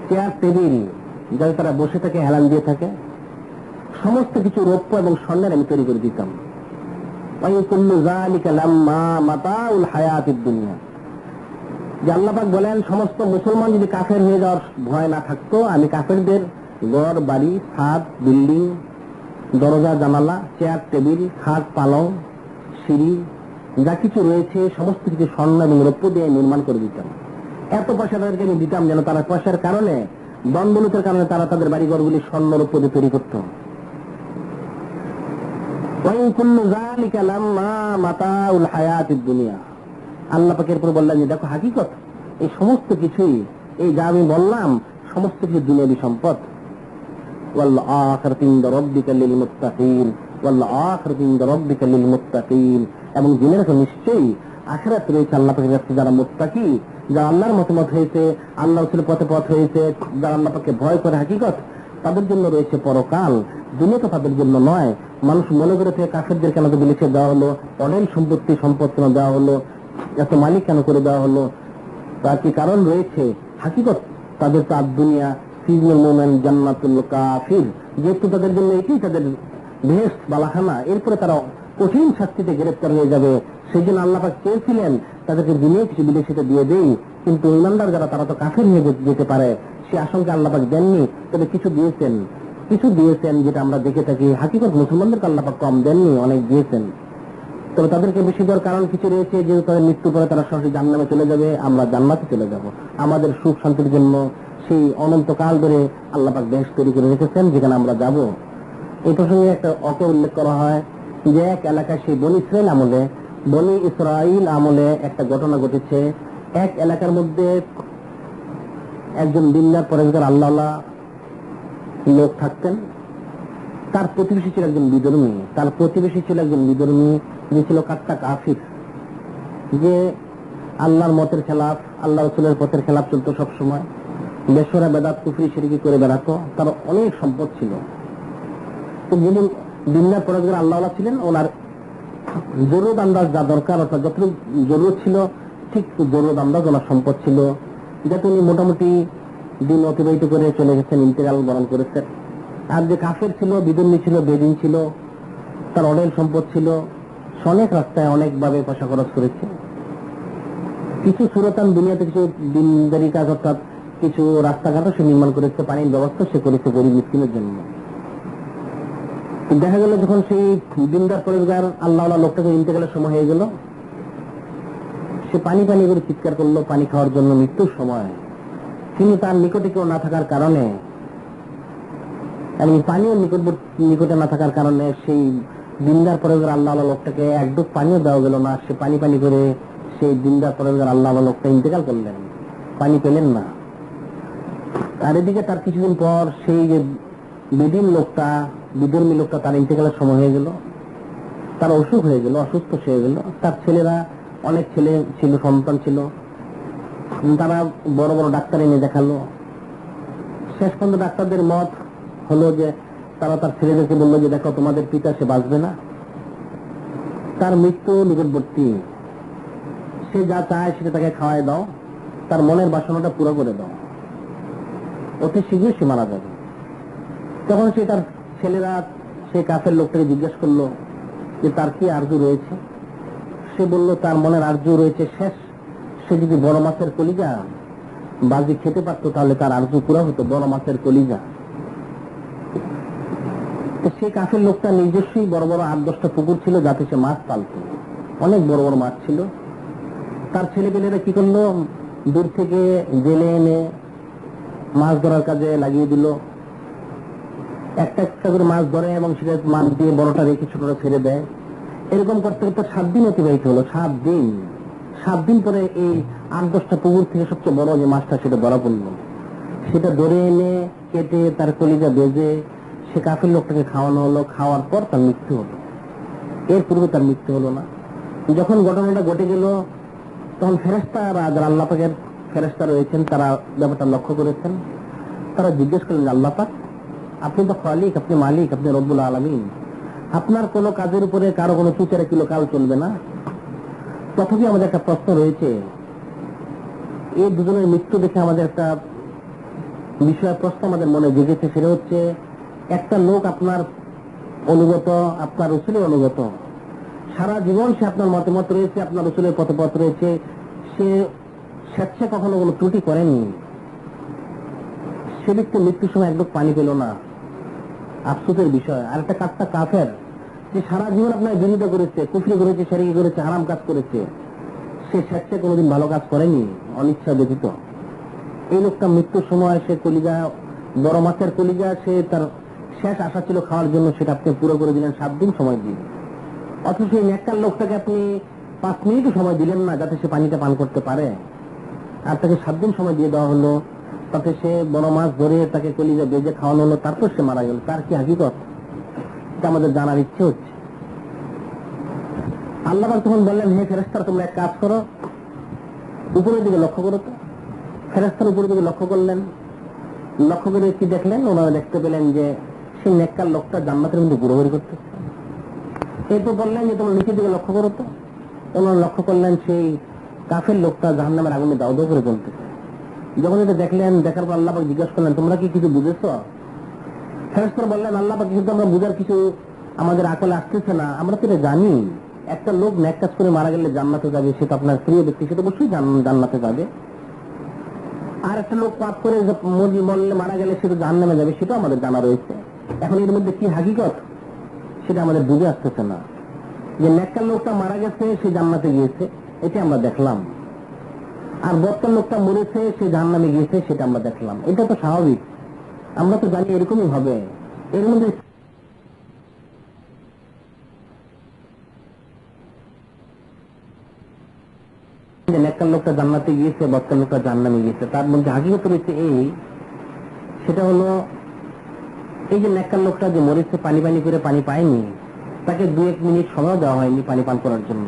চেয়ার টেবিল যাতে তারা বসে থাকে, হেলান দিয়ে থাকে, সমস্ত কিছু রৌপ্য এবং স্বর্ণের আমি তৈরি করে দিতাম। কুল্লু যালিকা লাম্মা মাতাউল হায়াতিদ দুনিয়া, যে আল্লাহ পাক বলেন সমস্ত মুসলমান যদি কাফের হয়ে যাওয়ার ভয় না থাকতো, আমি কাফেরদের ঘর বাড়ি, ছাদ, বিল্ডিং, দরজা জানালা, চেয়ার টেবিল, খাট পালং, সিঁড়ি যা কিছু রয়েছে সমস্ত কিছু স্বর্ণ এবং রৌপ্য দিয়ে নির্মাণ করে দিতাম। এত পয়সা তাদেরকে আমি দিতাম যেন তারা পয়সার কারণে, দ্বন্দ্বলুতের কারণে তারা তাদের বাড়ি ঘরগুলি স্বর্ণ রৌপ্য দিয়ে তৈরি করত। কুল্লু যালিকা লাম্মা মাতাউল হায়াতিদ দুনিয়া, আল্লাহ পাকের উপর বললেন যে দেখো হাকিকত এই সমস্ত কিছুই, এই যা আমি বললাম সমস্ত কিছু দুনিয়াবী সম্পদ। ওয়াল আখিরাতু ইনদা রাব্বিকা লিল মুত্তাকিন, ওয়াল আখিরাতু ইনদা রাব্বিকা লিল মুত্তাকিন, এবং জেনে রাখো নিশ্চয়ই আখিরাত রয়েছে আল্লাহ পাকের কাছে যারা মুত্তাকি, যারা আল্লাহর মতামত হয়েছে, আল্লাহ রাসূলের পথে পথ হয়েছে, যারা আল্লাহ পাককে ভয় করে হাকিকত, তাদের জন্য রয়েছে পরকাল। দুনিয়া তো তাদের জন্য নয়। মানুষ মনে করে থেকে কাফেরদের কেন বিলিশে দেওয়া হলো, অনেক সম্পদ কেন দেওয়া হলো, এত মালিক কেন করে দেওয়া হলো, তার কি কারণ রয়েছে? হাকিকত তাদের তো দুনিয়া সিজনুল মুমিন জান্নাতুল কাফির, যেহেতু তাদের জন্য এটাই তাদের বেহেশত বালাখানা, এরপরে তারা কঠিন শাস্তিতে গ্রেফতার হয়ে যাবে। সেই জন্য আল্লাহ পাক চেয়েছিলেন তাদেরকে দুনিয়া কিছু বিদেশিতে দিয়ে দেই, কিন্তু ইমানদার যারা তারা তো কাফের হয়ে যেতে পারে, সে আশঙ্কা আল্লাহ পাক দেননি। তবে কিছু দিয়েছেন যেটা আমরা দেখে থাকি। হাকিকত মুসলমানদেরকে আল্লাহ পাক কম দেননি, অনেক দিয়েছেন। তবে তাদেরকে বেশি দেওয়ার কারণ কিছু রয়েছে, যেহেতু তাদের মৃত্যু পরে তারা সরাসরি জান্নাতে চলে যাবে, আমরা জান্নাতে চলে যাব। আমাদের সুখ শান্তির জন্য সেই অনন্তকাল ধরে আল্লাহ পাক বেহেশত তৈরি করে রেখেছেন, যেখানে আমরা যাব। এই প্রসঙ্গে একটা উল্লেখ করা হয় যে এক এলাকায় সেই বনি ইসরাইল আমলে একটা ঘটনা ঘটেছে। এক এলাকার মধ্যে একজন দিনদার পরেজগার আল্লাহওয়ালা লোক থাকতেন। তার প্রতিবেশী ছিল একজন বিধর্মী, যে ছিল কাট্টা কাফির, যে আল্লাহর মতের খেলাফ, আল্লাহ রসুলের পথের খেলাফ চলতো সবসময়, বেসরা বেদাত কুফরি শিরকি করে বেড়াতো। তার অনেক সম্পদ ছিল। তো যিনি দিনদার পরেজগার আল্লাহওয়ালা ছিলেন, ওনার জরুরত আন্দাজ যা দরকার, অর্থাৎ যতটুকু জরুরত ছিল ঠিক জরুরত আন্দাজ ওনার সম্পদ ছিল, যাতে উনি মোটামুটি দিন অতিবাহিত করে চলে গেছেন, ইন্তেকাল বরণ করেছেন। আর যে কাফের ছিল, বিধর্মী ছিল, বেদিন ছিল, তার অনেক সম্পদ ছিল, অনেক রাস্তায় অনেকভাবে পয়সা খরচ করেছে। কিছু সুরতান দুনিয়াতে কিছু দিনদারি কাজ, অর্থাৎ কিছু রাস্তাঘাটও সে নির্মাণ করেছে, পানির ব্যবস্থা সে করেছে গরিব মিসকিনের জন্য। দেখা গেল যখন সেই দিনদার পরেজগার আল্লাহওয়ালা লোকটাকে ইন্তেকালের সময় হয়ে গেল, সে পানি করে চিৎকার করলো পানি খাওয়ার জন্য মৃত্যুর সময়। কিন্তু তার নিকটে কেউ না থাকার কারণে এবং পানিও নিকটে না থাকার কারণে সেই দিনদার পরেজগার আল্লাহওয়ালা লোকটাকে এক ডুব পানিও দেওয়া গেল না। সে পানি করে সেই দিনদার পরেজগার আল্লাহওয়ালা লোকটা ইন্তেকাল করলেন, পানি পেলেন না। আর এদিকে তার কিছুদিন পর সেই যে বিধর্মী লোকটা তার ইন্তেকালের সময় হয়ে গেল, তার অসুখ হয়ে গেল, অসুস্থ হয়ে গেল। তার ছেলেরা, অনেক ছেলে ছিল, সন্তান ছিল, তারা বড় বড় ডাক্তার এনে দেখালো। শেষ পর্যন্ত ডাক্তারদের মত হলো যে তারা তার ছেলেদেরকে বললো যে দেখো, তোমাদের পিতা সে বাঁচবে না, তার মৃত্যু নিকটবর্তী, সে যা চায় সেটা তাকে খাওয়াই দাও, তার মনের বাসনাটা পুরো করে দাও, অতি শীঘ্রই সে মারা যাবে। তখন সে তার ছেলেরা সেই কাফের লোকটাকে জিজ্ঞেস করলো যে তার কি আরজু রয়েছে। সে বলল তার মনের আরজু রয়েছে শেষ, সে যদি বড় মাছের কলিজা বাজি খেতে পারতো তাহলে তার আরজু পুরা হতো, বড় মাছের কলিজা। তো সেই কাফের লোকটা নিজস্বই বড় বড় 8-10টা পুকুর ছিল, যাতে সে মাছ পালত, অনেক বড় বড় মাছ ছিল। তার ছেলেপেলেরা কি করলো, দূর থেকে জেলে এনে মাছ ধরার কাজে লাগিয়ে দিল। একটা করে মাছ ধরে এবং সেটা মাছ দিয়ে বড়টা রেখে ছোটটা ছেড়ে দেয়। এরকম করতে করতে 7 দিন অতিবাহিত হলো। 7 দিন পরে এই 8-10টা পুকুর থেকে সবচেয়ে বড় যে মাছটা সেটা ধরা পড়লো। সেটা ধরে এনে কেটে তার কলিজা বেজে সে কাফের লোকটাকে খাওয়ানো হলো। খাওয়ার পর তার মৃত্যু হলো। এর পূর্বে তার মৃত্যু হলো না। যখন ঘটনাটা ঘটে গেল, তখন ফেরেশতারা, যারা আল্লাহ পাকের ফেরেশতা রয়েছেন, তারা ব্যাপারটা লক্ষ্য করেছেন। তারা জিজ্ঞেস করলেন, আল্লাহ পাক, আপনি তো খালিক, আপনি মালিক, আপনি রব্বুল আলামিন, আপনার কোন কাজের উপরে কারো কোনো চুচেরা কিলো কাল চলবে না। তথাপি আমাদের একটা প্রশ্ন রয়েছে, এই দুজনের মৃত্যু দেখে আমাদের একটা বিষয় প্রশ্ন আমাদের মনে জেগেছে। সেটা হচ্ছে, একটা লোক আপনার অনুগত, আপনার রসুলের অনুগত, সারা জীবন সে আপনার মতামত রয়েছে, আপনার রসুলের পথ রয়েছে, সে স্বেচ্ছায় কখনো কোনো ত্রুটি করেনি। সে ব্যক্তি মৃত্যুর সময় একদম পানি পেল না, আফসোসের বিষয়। আর একটা কাট্টা কাফের, যে সারা জীবন আপনার বিরোধিতা করেছে, কুফরি করেছে, শিরক করেছে, হারাম কাজ করেছে, সে স্বেচ্ছায় কোনোদিন ভালো কাজ করেনি, অনিচ্ছা ব্যতীত। এই লোকটা মৃত্যুর সময় সে কলিজা, বড় মাছের কলিজা, সে তার শেষ আশা ছিল খাওয়ার জন্য, সেটা আপনি পুরো করে দিলেন 7 দিন সময় দিয়ে। অথচ এই নেককার লোকটাকে আপনি 5 মিনিটও সময় দিলেন না যাতে সে পানিটা পান করতে পারে, আর তাকে 7 দিন সময় দিয়ে দেওয়া হলো। তাতে সে বড় মাছ ধরে তাকে কলিজা বেজে খাওয়ানো হলো, তারপর সে মারা গেল। তার কি হাকিকত, এটা আমাদের জানার ইচ্ছে হচ্ছে। আল্লাহ পাক তখন বললেন, হে ফেরেশতারা, তোমরা এক কাজ করো, উপরের দিকে লক্ষ্য করো। তো ফেরেশতারা উপরের দিকে লক্ষ্য করলেন। লক্ষ্য করে কি দেখলেন? ওনারা দেখতে পেলেন যে সেই নেককার লোকটা জান্নাতের মধ্যে ঘোরাঘুরি করতেছে। এরপর বললেন যে তোমার নিচের দিকে লক্ষ্য করো তো। ওনারা লক্ষ্য করলেন সেই কাফের লোকটা জাহান্নামের আগুনে দাও দাও করে জ্বলতেছে। যখন এটা দেখলেন, দেখার পর আল্লাহ পাক জিজ্ঞাসা করলেন তোমরা কি কিছু বুঝেছ? ফেরেশতারা বললেন আল্লাহ পাক কিন্তু আমরা বুঝার কিছু আমাদের আকলে আসতেছে না, আমরা তো এটা জানি একটা লোক নেক কাজ করে মারা গেলে জান্নাতে যাবে, সেটা আপনার প্রিয় ব্যক্তি, সেটা অবশ্যই জান্নাতে যাবে। আর একটা লোক পাপ করে মরলে মারা গেলে সেটা জাহান্নামে যাবে, সেটা আমাদের জানা রয়েছে। এখন এর মধ্যে কি হাকিকত সেটা আমাদের বুঝে আসতেছে না। যে নেককার লোকটা মারা গেছে সে জান্নাতে গিয়েছে, এটা আমরা দেখলাম, আর বদকার লোকটা মরেছে সে জাহান্নামে গিয়েছে, সেটা আমরা দেখলাম। এটা তো স্বাভাবিক, আমরা তো জানি এরকমই হবে। এর মধ্যে নেককার লোকটা জান্নাতে গিয়েছে, বদকার লোকটা জাহান্নামে গিয়েছে, তার মধ্যে হাকিকত রয়েছে এই, সেটা হলো এই যে নেককার লোকটা যে মরেছে পানি পানি করে পানি পায়নি, তাকে 2-1 মিনিট সময় দেওয়া হয়নি পানি পান করার জন্য,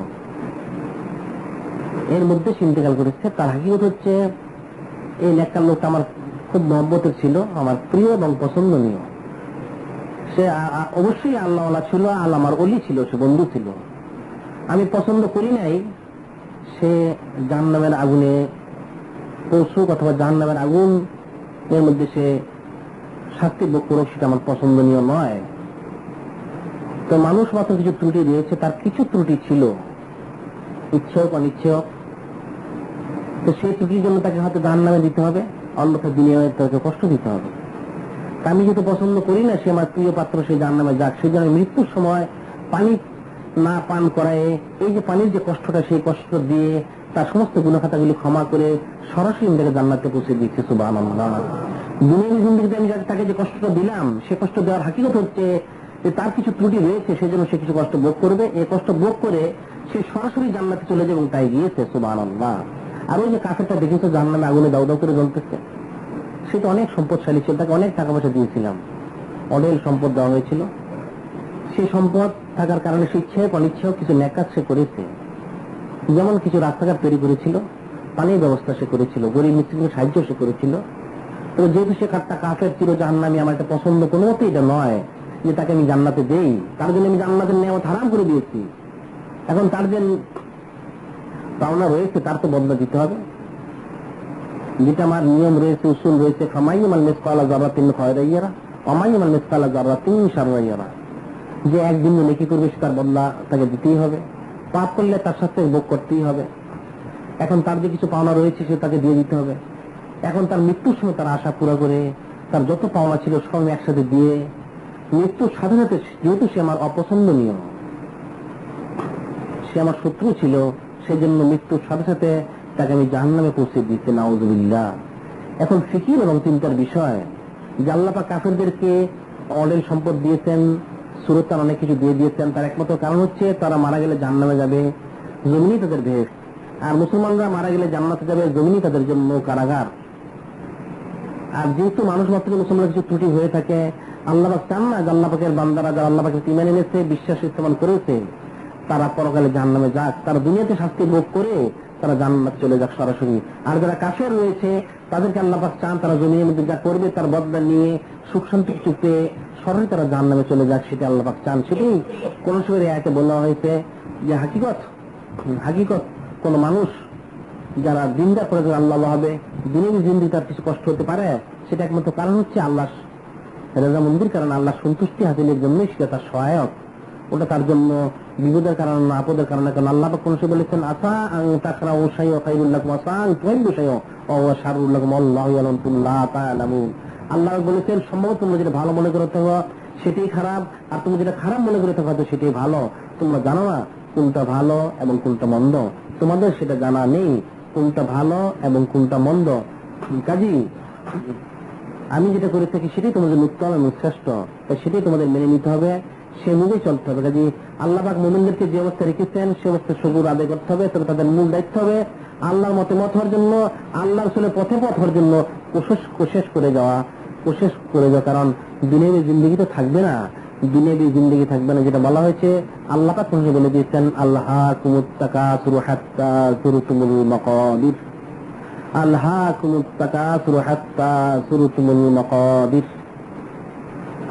এর মধ্যে সে ইন্তেকাল করেছে। তার হাকিকত হচ্ছে এই নেককার লোকটা আমার খুব মহব্বতের ছিল, আমার প্রিয় এবং পছন্দনীয়। সে অবশ্যই আল্লাহওয়ালা ছিল, আল্লাহ আমার ওলি ছিল, সে বন্ধু ছিল। আমি পছন্দ করি নাই সে জাহান্নামের আগুনে পৌঁছুক অথবা জাহান্নামের আগুন এর মধ্যে সে শাস্তি ভোগ করুক, সেটা আমার পছন্দনীয় নয়। তো মানুষ মাত্র কিছু ত্রুটি রয়েছে, তার কিছু ত্রুটি ছিল, ইচ্ছে হোক অনিচ্ছে হোক, তো সেই ত্রুটির জন্য তাকে হয়তো জাহান্নামে দিতে হবে, অন্যথা দুনিয়ায় তাকে কষ্ট দিতে হবে। আমি যেহেতু পছন্দ করি না সে আমার প্রিয় পাত্র সে জাহান্নামে যাক, সেই জন্য মৃত্যুর সময় পানি না পান করায়, এই যে পানির যে কষ্টটা, সেই কষ্ট দিয়ে তার সমস্ত গুনাহখাতাগুলি ক্ষমা করে সরাসরি তাকে জান্নাতে পৌঁছে দিচ্ছে। সুবহানাল্লাহ। দুনিয়ার জিন্দেগিতে আমি তাকে যে কষ্টটা দিলাম, সে কষ্ট দেওয়ার হাকিকত হচ্ছে যে তার কিছু ত্রুটি রয়েছে, সেজন্য সে কিছু কষ্ট ভোগ করবে, এই কষ্ট ভোগ করে সে সরাসরি জান্নাতে চলে যাবে, এবং তাই গিয়েছে। সুবহানাল্লাহ। আর ওই যে কাফেরটা দেখেছো জাহান্নামে আগুনে দাউ দাউ করে জ্বলতেছে, সে তো অনেক সম্পদশালী ছিল, তাকে অনেক টাকা পয়সা দিয়েছিলাম, অঢেল সম্পদ দেওয়া হয়েছিল। সেই সম্পদ থাকার কারণে সে ইচ্ছে হোক অনিচ্ছে হোক কিছু নেক কাজ সে করেছে। যেমন কিছু রাস্তাঘাট তৈরি করেছিল, পানির ব্যবস্থা সে করেছিল, গরিব মিসকিনকে সাহায্য সে করেছিল। তো যেহেতু সে কাঠটা কাফের ছিল জাহান্নামী, আমার এটা পছন্দ কোনো মতেই এটা নয় যে তাকে আমি জান্নাতে দেই, তার জন্য আমি জান্নাতের নেয়ামত হারাম করে দিয়েছি। এখন তার যে পাওনা রয়েছে তার তো বদলা দিতে হবে। যেটা আমার নিয়ম রয়েছে, উসুল রয়েছে, ফামাইয়ুমাল মিসকালা যারাতিন খায়রাইয়ারা ওয়ামাইয়ুমাল মিসকালা যারাতিন শাররাইয়ারা, যে একদিন নেকি করবে সে তার বদলা তাকে দিতেই হবে, পাপ করলে তার সাথে ভোগ করতেই হবে। এখন তার যে কিছু পাওনা রয়েছে সে তাকে দিয়ে দিতে হবে। এখন তার মৃত্যুর সময় তার আশা পুরো করে তার যত পাওনা ছিল সব একসাথে দিয়ে মৃত্যুর সাথে সাথে, যেহেতু সে আমার অপছন্দনীয়, সে আমার শত্রু ছিল, সেজন্য মৃত্যুর সাথে সাথে তাকে আমি জাহান্নামে পৌঁছে দিয়েছি। নাউযুবিল্লাহ। এখন ফিকির এবং চিন্তার বিষয় যে আল্লাহ পাক কাফেরদেরকে অঢেল সম্পদ দিয়েছেন, সুরতান অনেক কিছু দিয়ে দিয়েছেন, তার একমাত্র কারণ হচ্ছে তারা মারা গেলে জাহান্নামে যাবে, জমিনই তাদের ভেষ। আর মুসলমানরা মারা গেলে জান্নাতে যাবে, জমিনই তাদের জন্য কারাগার। আর যেহেতু মানুষ মাত্র মুসলমানের কিছু ত্রুটি হয়ে থাকে, আল্লাহ পাক চান না যে আল্লাহ পাকের বান্দারা যারা আল্লাহ পাকের ঈমান এনেছে, বিশ্বাস স্থাপন করেছে, তারা পরকালে জাহান্নামে যাক, তারা দুনিয়াতে শাস্তি ভোগ করে তারা জান্নাতে চলে যাক সরাসরি। আর যারা কাফের রয়েছে তাদেরকে আল্লাহ পাক চান তারা জমিনের মধ্যে যা করবে তার বদলা নিয়ে সুখ শান্তি কিছু পেয়ে সরাসরি তারা জাহান্নামে চলে যাক, সেটা আল্লাহ পাক চান। সেটাই কোন সময় আয়াতে বলা হয়েছে যে হাকিকত কোন মানুষ যারা দিনদার করে আল্লাহ হবে, দিনের জিন্দি তার কিছু কষ্ট হতে পারে, সেটা একমাত্র কারণ হচ্ছে আল্লাহ রেজামন্দির কারণ, আল্লাহ সন্তুষ্টি হাসিলের জন্যই সেটা তার সহায়ক, ওটা তার জন্য বিপদের কারণ না আপদের কারণে। কারণ আল্লাহ পাক কোন সময় বলেছেন আসা তাকরা ও শাইউ খায়রুল লাকুম আসা তুহিব্বু শাইউ ওয়া শাররুল লাকুম আল্লাহু ইয়ালামু লা তা'লামুন। আল্লাহ বলেছেন সম্ভবত তোমরা যেটা ভালো মনে করে থাকো সেটাই খারাপ, আর তুমি যেটা খারাপ মনে করে থাকো হয়তো সেটাই ভালো। তোমরা জানো না কোনটা ভালো এবং কোনটা মন্দ, তোমাদের সেটা জানা নেই কোনটা ভালো এবং কোনটা মন্দ। কাজী আমি যেটা করে থাকি সেটাই তোমাদের উত্তম এবং শ্রেষ্ঠ, তাই সেটাই তোমাদের মেনে নিতে হবে, সে অনুযায়ী চলতে হবে। কাজী আল্লাহ পাক মুমিনদেরকে যে অবস্থা রেখেছেন সে অবস্থা শুকর আদায় করতে হবে, তবে তাদের মূল দায়িত্ব হবে আল্লাহর মতে মত হওয়ার জন্য, আল্লাহর রাসূলের পথে পথ হওয়ার জন্য কোশিশ করে যাওয়া। কারণ দুনিয়াবী জিন্দেগি তো থাকবে না, দুনিয়াবী জিন্দেগি থাকবে না, যেটা বলা হয়েছে আল্লাহ পাক নিজে বলে দিয়েছেন আল্লাহাকুমুত তাকাসুরু হাত্তা যুরতুমুল মাকাবির, আল্লাহাকুমুত তাকাসুরু হাত্তা যুরতুমুল মাকাবির।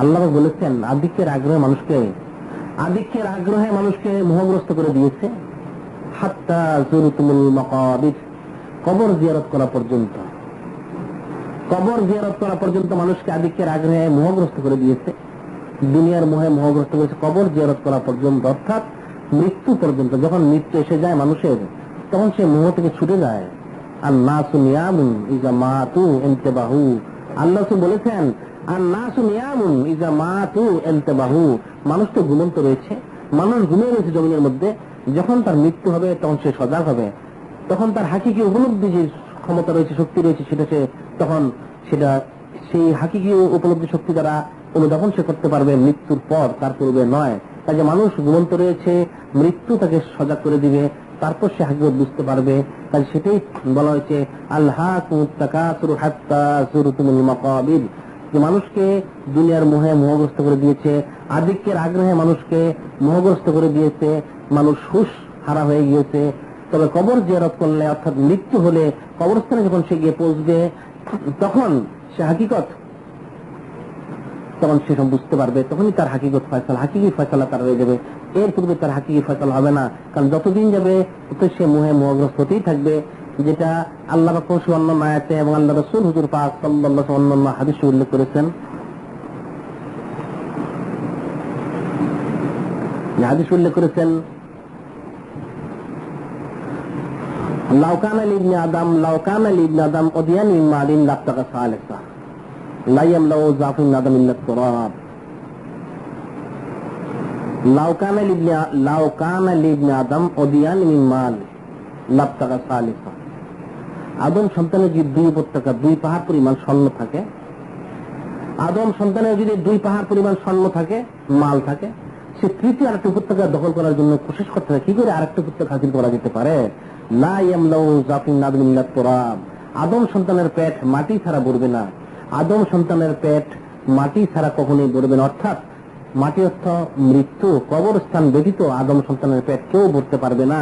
আল্লাহ বলেছেন আধিক্যের আগ্রহে মানুষকে মোহগ্রস্ত করে দিয়েছে, হাত্তা যুরতুমুল মাকাবির, কবর জিয়ারত করা পর্যন্ত। কবর জিয়ারত করা পর্যন্ত মানুষকে আধিক্যের আগ্রহে মোহগ্রস্ত করে দিয়েছে, দুনিয়ার মোহে মোহগ্রস্ত করেছে কবর জিয়ারত করা পর্যন্ত, অর্থাৎ মৃত্যু পর্যন্ত। যখন মৃত্যু এসে যায় মানুষের, তখন সে মোহ থেকে ছুটে যায়। আর নাসু নিয়ামুন ইজা মাতু ইনতিবাহু, আল্লাহ বলেছেন আর নাসু নিয়ামুন ইজা মাতু ইনতিবাহু, মানুষ তো ঘুমন্ত রয়েছে, মানুষ ঘুমিয়ে রয়েছে জমিনের মধ্যে। যখন তার মৃত্যু হবে তখন সে সজাগ হবে, তখন তার হাকিকি উপলব্ধি যে ক্ষমতা রয়েছে, শক্তি রয়েছে, সেটা সে তখন সেই হাকিকি উপলব্ধি শক্তি দ্বারা অনুধাবন সে করতে পারবে মৃত্যুর পর, তার পূর্বে নয়। কাজে মানুষ ঘুমন্ত রয়েছে, মৃত্যু তাকে সজাগ করে দিবে, তারপর সে হাকিকত বুঝতে পারবে। কাজে সেটাই বলা হয়েছে আল্লাহকুমুত তাকাসুর হাত্তা যুরতুমুল মাকাবির, যে মানুষকে দুনিয়ার মোহে মোহগ্রস্ত করে দিয়েছে, আধিক্যের আগ্রহে মানুষকে মোহগ্রস্ত করে দিয়েছে, মানুষ হুঁশ হারা হয়ে গিয়েছে। তবে কবর জিয়ারত করলে, অর্থাৎ মৃত্যু হলে কবরস্থানে যখন সে গিয়ে পৌঁছবে, তখন সে হাকিকত, তখন সে সব বুঝতে পারবে, তখনই তার হাকিকত ফয়সালা, হাকিকি ফয়সালা তার হয়ে যাবে। এর পূর্বে তার হাকিকি ফয়সালা হবে না, কারণ যতদিন যাবে তত সে মোহে মোহগ্রস্ত হতেই থাকবে। যেটা আল্লাহ পাক অন্য আয়াতে এবং আল্লাহ রাসূল হুজুর পাক সাল্লাল্লাহু আলাইহি ওয়াসাল্লাম হাদিসে উল্লেখ করেছেন। হাদিস উল্লেখ করেছেন লাউকানা লিবনে আদম ওদিয়ান মিন মালিন লাবতাগা সালিসা লা ইয়ামলাউ যাফিন নাদাম ইল্লা তুরাব। লাউকানা লিবনে আদম ওদিয়ান মিন মাল লাবতাগা সালিসা, আদম সন্তানের যদি 2 উপত্যকা, 2 পাহাড় পরিমাণ স্বর্ণ থাকে, আদম সন্তানের যদি 2 পাহাড় পরিমাণ স্বর্ণ থাকে, মাল থাকে, সে তৃতীয় আরেকটা উপত্যকা দখল করার জন্য কোশিশ করতে থাকে। কি করে আরেকটা উপত্যকা হাসিল করা যেতে পারে? লা ইয়ামলাউ যাফিন নাদাম ইল্লা তুরাব, আদম সন্তানের পেট মাটি ছাড়া ভরবে না, আদম সন্তানের পেট মাটি ছাড়া কখনোই ভরবে না। অর্থাৎ মাটি অর্থ মৃত্যু, কবরস্থান ব্যতীত আদম সন্তানের পেট কেউ ভরতে পারবে না।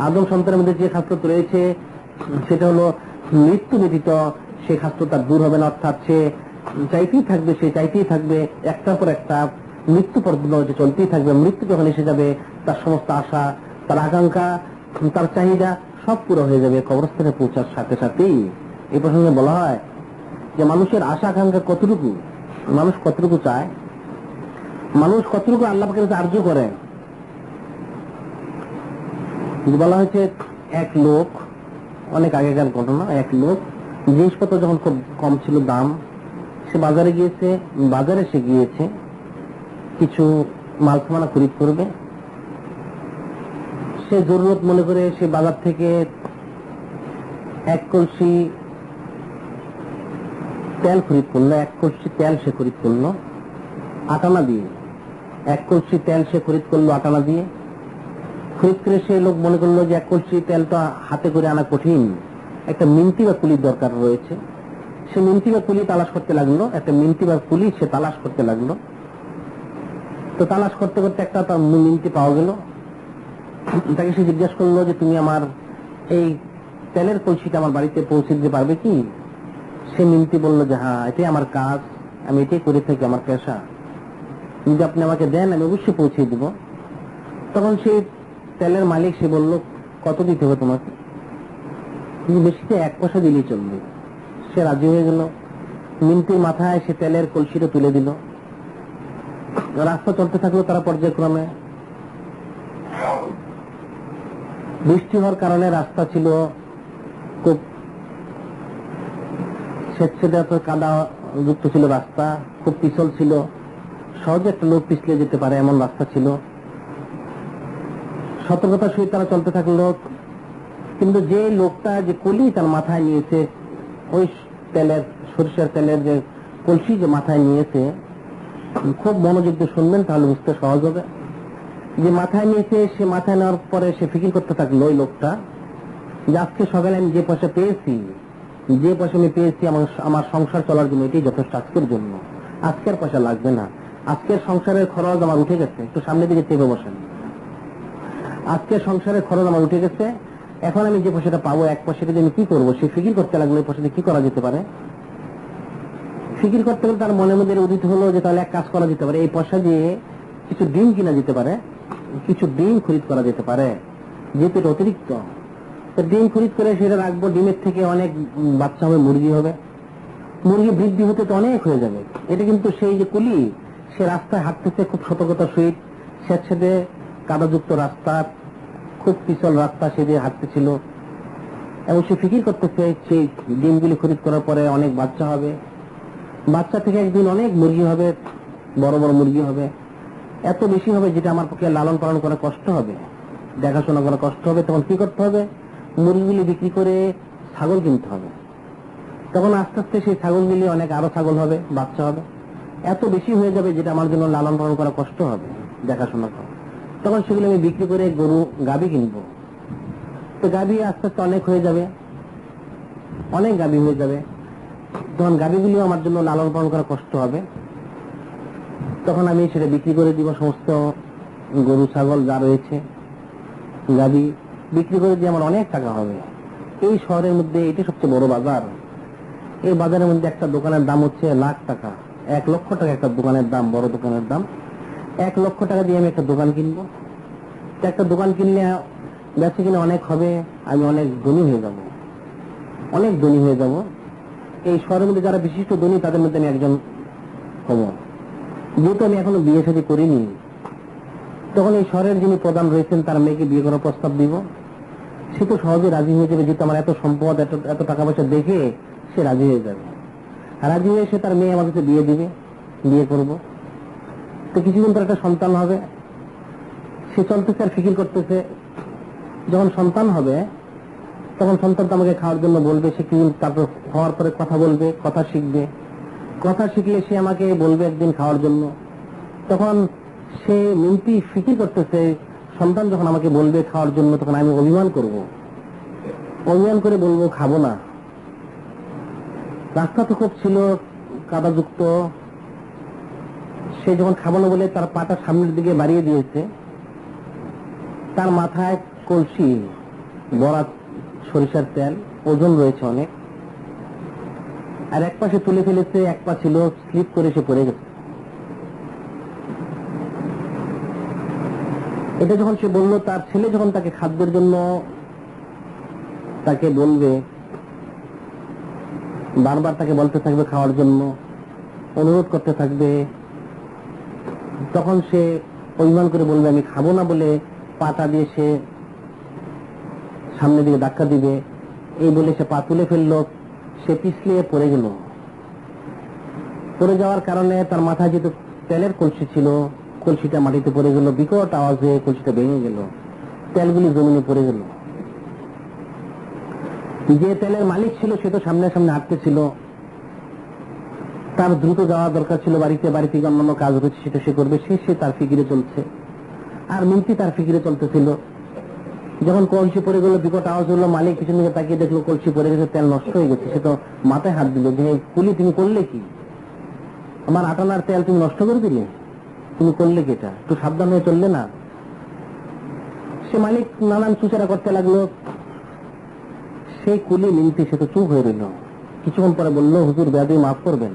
আদম সন্তানের মধ্যে যে খাসলত রয়েছে সেটা হলো মৃত্যু ব্যতীত সে খাসলত তার দূর হবে না, অর্থাৎ সে চাইতেই থাকবে একটার পর একটা, মৃত্যু পর্যন্ত চলতেই থাকবে। মৃত্যু যখন এসে যাবে তার সমস্ত আশা, তার আকাঙ্ক্ষা, তার চাহিদা সব পুরো হয়ে যাবে কবরস্থানে পৌঁছার সাথে সাথেই। এই প্রসঙ্গে বলা হয় যে মানুষের আশা আকাঙ্ক্ষা কতটুকু, মানুষ কতটুকু চায়, মানুষ কতটুকু আল্লাহ পাকের কাছে আরজু করে। বলা হয়েছে এক লোক, অনেক আগেকার ঘটনা, এক লোক জিনিসপত্র যখন খুব কম ছিল দাম, সে বাজারে গিয়েছে কিছু মাল সামানা খরিদ করবে। সে জরুরত মনে করে সে বাজার থেকে 1 কলসি তেল খরিদ করলো, 1 কলসি তেল সে খরিদ করলো আটানা দিয়ে, 1 কলসি তেল সে খরিদ করলো আটানা দিয়ে। খরিদ করে সে লোক মনে করলো যে 1 কলসি তেলটা হাতে করে আনা কঠিন, একটা মিন্তি বা কুলির দরকার রয়েছে। সে মিন্তি বা কুলি তালাশ করতে লাগলো, একটা মিন্তি বা কুলি সে তালাশ করতে লাগলো। তো তালাশ করতে করতে একটা তার মিন্তি পাওয়া গেল। তাকে সে জিজ্ঞাসা করলো যে তুমি আমার এই তেলের কলসিটা আমার বাড়িতে পৌঁছে দিতে পারবে কি? সে মিন্তি বললো যে হ্যাঁ, এটাই আমার কাজ, আমি এটাই করে থাকি, আমার পেশা, যদি আপনি আমাকে দেন আমি অবশ্যই পৌঁছে দিব। তখন সেই তেলের মালিক সে বলল কত দিতে হবে তোমাকে? তুমি বেশিতে 1 পয়সা দিলেই চলবে। সে রাজি হয়ে গেল। মিন্তির মাথায় সে তেলের কলসিটা তুলে দিল। রাস্তা চলতে থাকলো তারা পর্যায়ক্রমে। বৃষ্টি হওয়ার কারণে রাস্তা ছিল খুব স্বেচ্ছেদে কাদা যুক্ত ছিল, রাস্তা খুব পিছল ছিল, সহজে একটা লোক পিছলে যেতে পারে এমন রাস্তা ছিল। সতর্কতার সহিত তারা চলতে থাকলো। কিন্তু যে লোকটা যে কলি তার মাথায় নিয়েছে, ওই তেলের, সরিষার তেলের যে কলসি যে মাথায় নিয়েছে, খুব মনোযোগ দিয়ে শুনবেন তাহলে বুঝতে সহজ হবে। যে মাথায় নিয়েছে, সে মাথায় নেওয়ার পরে সে ফিকির করতে থাকলো ওই লোকটা যে আজকে সকালে আমি যে পয়সা পেয়েছি আমার সংসার চলার জন্য এটাই যথেষ্ট, আজকের জন্য, আজকের পয়সা লাগবে না, আজকের সংসারের খরচ আমার উঠে গেছে। একটু সামনের দিকে চেপে বসেন। আজকের সংসারের খরচ আমার উঠে গেছে, এখন আমি যে পয়সাটা পাবো 1 পয়সাটা আমি কি করবো? সে ফিকির করতে লাগলো এই পয়সাটা কি করা যেতে পারে। ফিকির করতে করতে তার মনের মধ্যে উদিত হলো যে তাহলে এক কাজ করা যেতে পারে, এই পয়সা দিয়ে কিছু ডিম কিনা যেতে পারে, কিছু ডিম খরিদ করা যেতে পারে, যেহেতু এটা অতিরিক্ত। ডিম খরিদ করে সেটা রাখবো, ডিমের থেকে অনেক বাচ্চা হবে, মুরগি হবে, মুরগি বৃদ্ধি হতে তো অনেক হয়ে যাবে। এটা কিন্তু সেই যে কুলি, সে রাস্তায় হাঁটতেছে খুব সতর্কতার সহিত, স্বেচ্ছেদে কাদাযুক্ত রাস্তা, খুব পিছল রাস্তা, সে দিয়ে হাঁটতেছিল এবং সে ফিকির করতেছে সেই ডিমগুলি খরিদ করার পরে অনেক বাচ্চা হবে, বাচ্চা থেকে একদিন অনেক মুরগি হবে, বড় বড় মুরগি হবে, এত বেশি হবে যেটা আমার পক্ষে লালন পালন করা কষ্ট হবে, দেখাশোনা করা কষ্ট হবে। তখন কি করতে হবে? মুরগিগুলি বিক্রি করে ছাগল কিনতে হবে। তখন আস্তে আস্তে সেই ছাগলগুলি অনেক আরো ছাগল হবে, বাচ্চা হবে, এত বেশি হয়ে যাবে যেটা আমার জন্য লালন পালন করা কষ্ট হবে, দেখাশোনা করা। তখন সেগুলো আমি বিক্রি করে গরু গাভী কিনবো। তো গাভী আস্তে আস্তে অনেক হয়ে যাবে, অনেক গাভী হয়ে যাবে। তখন গাভীগুলিও আমার জন্য লালন পালন করা কষ্ট হবে। তখন আমি সেটা বিক্রি করে দিব, সমস্ত গরু ছাগল যা রয়েছে, গাভী বিক্রি করে দিয়ে আমার অনেক টাকা হবে। এই শহরের মধ্যে এটি সবচেয়ে বড় বাজার। এই বাজারের মধ্যে একটা দোকানের দাম হচ্ছে লাখ টাকা, 1 লক্ষ টাকা একটা দোকানের দাম, বড় দোকানের দাম। 1 লক্ষ টাকা দিয়ে আমি একটা দোকান কিনবো। একটা দোকান কিনলে বেচে কিনে অনেক হবে, আমি অনেক ধনী হয়ে যাব, অনেক ধনী হয়ে যাব। এই শহরের মধ্যে যারা বিশিষ্ট ধনী তাদের মধ্যে আমি একজন হব। যেহেতু আমি এখনো বিয়ে শাদী করিনি, তখন এই শহরের যিনি প্রধান রয়েছেন তার মেয়েকে বিয়ে করার প্রস্তাব দিব। সে তো সহজে রাজি হয়ে যাবে, যেহেতু আমার এত সম্পদ, এত টাকা পয়সা দেখে সে রাজি হয়ে যাবে। রাজি হয়ে সে তার মেয়ে আমার কাছে বিয়ে দিবে, বিয়ে করব। তো কিছুদিন পর একটা সন্তান হবে। সে চলতেছে আর ফিকির করতেছে, যখন সন্তান হবে তখন সন্তানটা আমাকে খাওয়ার জন্য বলবে। সে কিছুদিন তারপর হওয়ার পরে কথা বলবে, কথা শিখবে, কথা শিখলে সে আমাকে বলবে একদিন খাওয়ার জন্য। তখন সে মিনতি ফিকির করতেছে, সন্তান যখন আমাকে বলবে খাওয়ার জন্য, তখন আমি অভিমান করব, অভিমান করে বলবো খাবো না। রাস্তা তো খুব ছিল কাদাযুক্ত। সে যখন খাবো না বলে তার পাটা সামনের দিকে বাড়িয়ে দিয়েছে, তার মাথায় কলসি বড়া সরিষার তেল, ওজন রয়েছে অনেক, আর এক পাশে তুলে ফেলেছে, এক পা ছিল স্লিপ করে সে পড়ে গেছে। এটা যখন সে বলল, তার ছেলে যখন তাকে খাদ্যের জন্য তাকে বলবে, বারবার তাকে বলতে থাকবে খাওয়ার জন্য, অনুরোধ করতে থাকবে, তখন সে অভিমান করে বলবে আমি খাবো না বলে পাটা দিয়ে সে সামনের দিকে ধাক্কা দিবে। এই বলে সে পা তুলে ফেললো, সে পিছলিয়ে পড়ে গেল। পড়ে যাওয়ার কারণে তার মাথায় যেহেতু তেলের কলসি ছিল, কলসিটা মাটিতে পড়ে গেল, বিকট আওয়াজে কলসিটা ভেঙে গেল, তেলগুলি জমিনে পড়ে গেল। যে তেলের মালিক ছিল সে তো সামনে সামনে হাঁটতেছিল, তার দ্রুত যাওয়া দরকার ছিল বাড়িতে, বাড়ি থেকে অন্যান্য কাজ রয়েছে সেটা সে করবে, সে তার ফিকিরে চলছে, আর মিন্তি তার ফিকিরে চলতেছিল। যখন কলসি পড়ে গেল, বিকট আওয়াজ হলো, মালিক পিছনে তাকিয়ে দেখলো কলসি পড়ে গেছে, তেল নষ্ট হয়ে গেছে। সে তো মাথায় হাত দিল যে কুলি তুমি করলে কি, আমার আটানার তেল তুমি নষ্ট করে দিলে, তুমি করলে কি, এটা একটু সাবধান হয়ে চললে না। সে মালিক নানান চুচেরা করতে লাগলো। সেই কুলি মিন্তি সে তো চুপ হয়ে রইল। কিছুক্ষণ পরে বলল, হুজুর বেয়াদবি মাফ করবেন।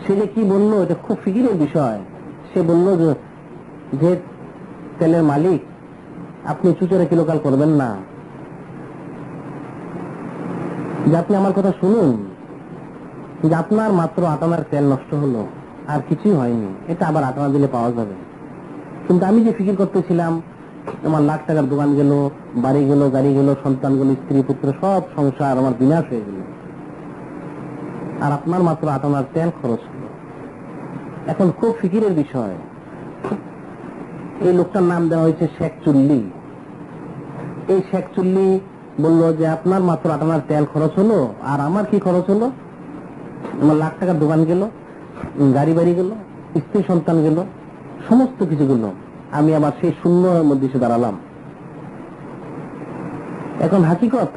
সে যে কি বললো এটা খুব ফিকিরের বিষয়। সে বলল যে তেলের মালিক, আপনি চুচেরা কিলোকাল করবেন না, যে আপনি আমার কথা শুনুন, যে আপনার মাত্র আটানার তেল নষ্ট হলো, আর কিছুই হয়নি, এটা আবার আটানা দিলে পাওয়া যাবে। কিন্তু আমি যে ফিকির করতেছিলাম, আমার লাখ টাকার দোকান গেল, বাড়ি গেল, গাড়ি গেল, সন্তান গেল, স্ত্রী পুত্র, সব সংসার আমার বিনাশ হয়ে গেল, আর আপনার মাত্র আটানার তেল খরচ হলো। এখন খুব ফিকিরের বিষয়। এই লোকটার নাম দেওয়া হয়েছে শেখ চুল্লি। এই শেখ চুল্লি বলল যে আপনার মাত্র আটানার তেল খরচ হলো, আর আমার কি খরচ হলো, আমার লাখ টাকার দোকান গেল, গাড়ি বাড়ি গেল, স্ত্রী সন্তান গেল, সমস্ত কিছু গেল, আমি আবার সেই শূন্যের মধ্যে এসে দাঁড়ালাম। এখন হাকিকত,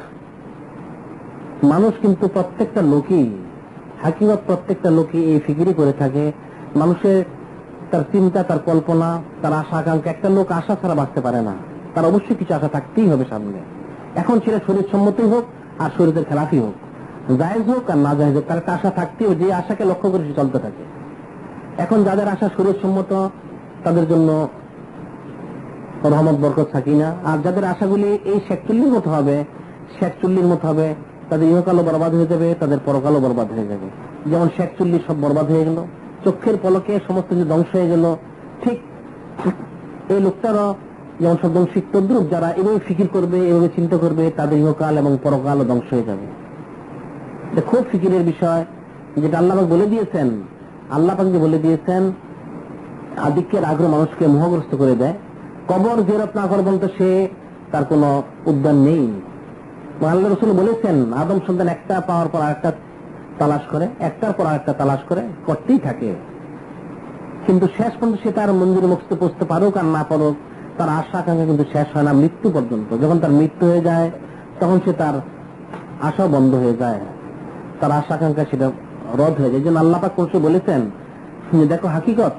মানুষ কিন্তু প্রত্যেকটা লোকই, হাকিকত প্রত্যেকটা লোকই এই ফিকিরই করে থাকে। মানুষের তার চিন্তা, তার কল্পনা, তার আশা আকাঙ্ক্ষা, একটা লোক আশা ছাড়া বাঁচতে পারে না, তার অবশ্যই কিছু আশা থাকতেই হবে সামনে। এখন সেটা শরীর সম্মতই হোক আর শরীরের খেলাফই হোক। জায়েজ হোক আর না জায়েজ হোক, তার একটা আশা থাকতেও, যে আশাকে লক্ষ্য করে সে চলতে থাকে। এখন যাদের আশা শরীয়তসম্মত তাদের জন্য রহমত বরকত সাকিনা, আর যাদের আশাগুলি এই শেখচুল্লির মতো হবে, শেখচুল্লির মতো হবে, তাদের ইহকালও বরবাদ হয়ে যাবে, তাদের পরকালও বরবাদ হয়ে যাবে। যেমন শেখচুল্লি সব বরবাদ হয়ে গেল, চোখের পলকে সমস্ত কিছু ধ্বংস হয়ে গেল, ঠিক এই লোকটারও যেমন সব ধ্বংসিক তদ্রুপ যারা এভাবে ফিকির করবে, এভাবে চিন্তা করবে, তাদের ইহকাল এবং পরকালও ধ্বংস হয়ে যাবে। এটা খুব ফিকিরের বিষয়, যেটা আল্লাহ পাক বলে দিয়েছেন। আল্লাহ পাক যে বলে দিয়েছেন আধিক্যের আগ্রহ মানুষকে মোহগ্রস্ত করে দেয়। কবর জিয়ারত না করে বলতে সে তার কোনো উদ্যান নেই। আল্লাহ রাসূল বলেছেন আদম সন্তান একটা পাওয়ার পর আরেকটা তালাশ করে, একটার পর আরেকটা তালাশ করে, করতেই থাকে, কিন্তু শেষ পর্যন্ত সে তার মন্দিরে মুক্তি পৌঁছতে পারুক আর না পারুক, তার আশা আকাঙ্ক্ষা কিন্তু শেষ হয় না মৃত্যু পর্যন্ত। যখন তার মৃত্যু হয়ে যায় তখন সে তার আশাও বন্ধ হয়ে যায়, তার আশা আকাঙ্ক্ষা সেটা রদ হয়ে যায়। যেন আল্লাহ পাক কোরআনে বলেছেন, দেখো হাকিকত,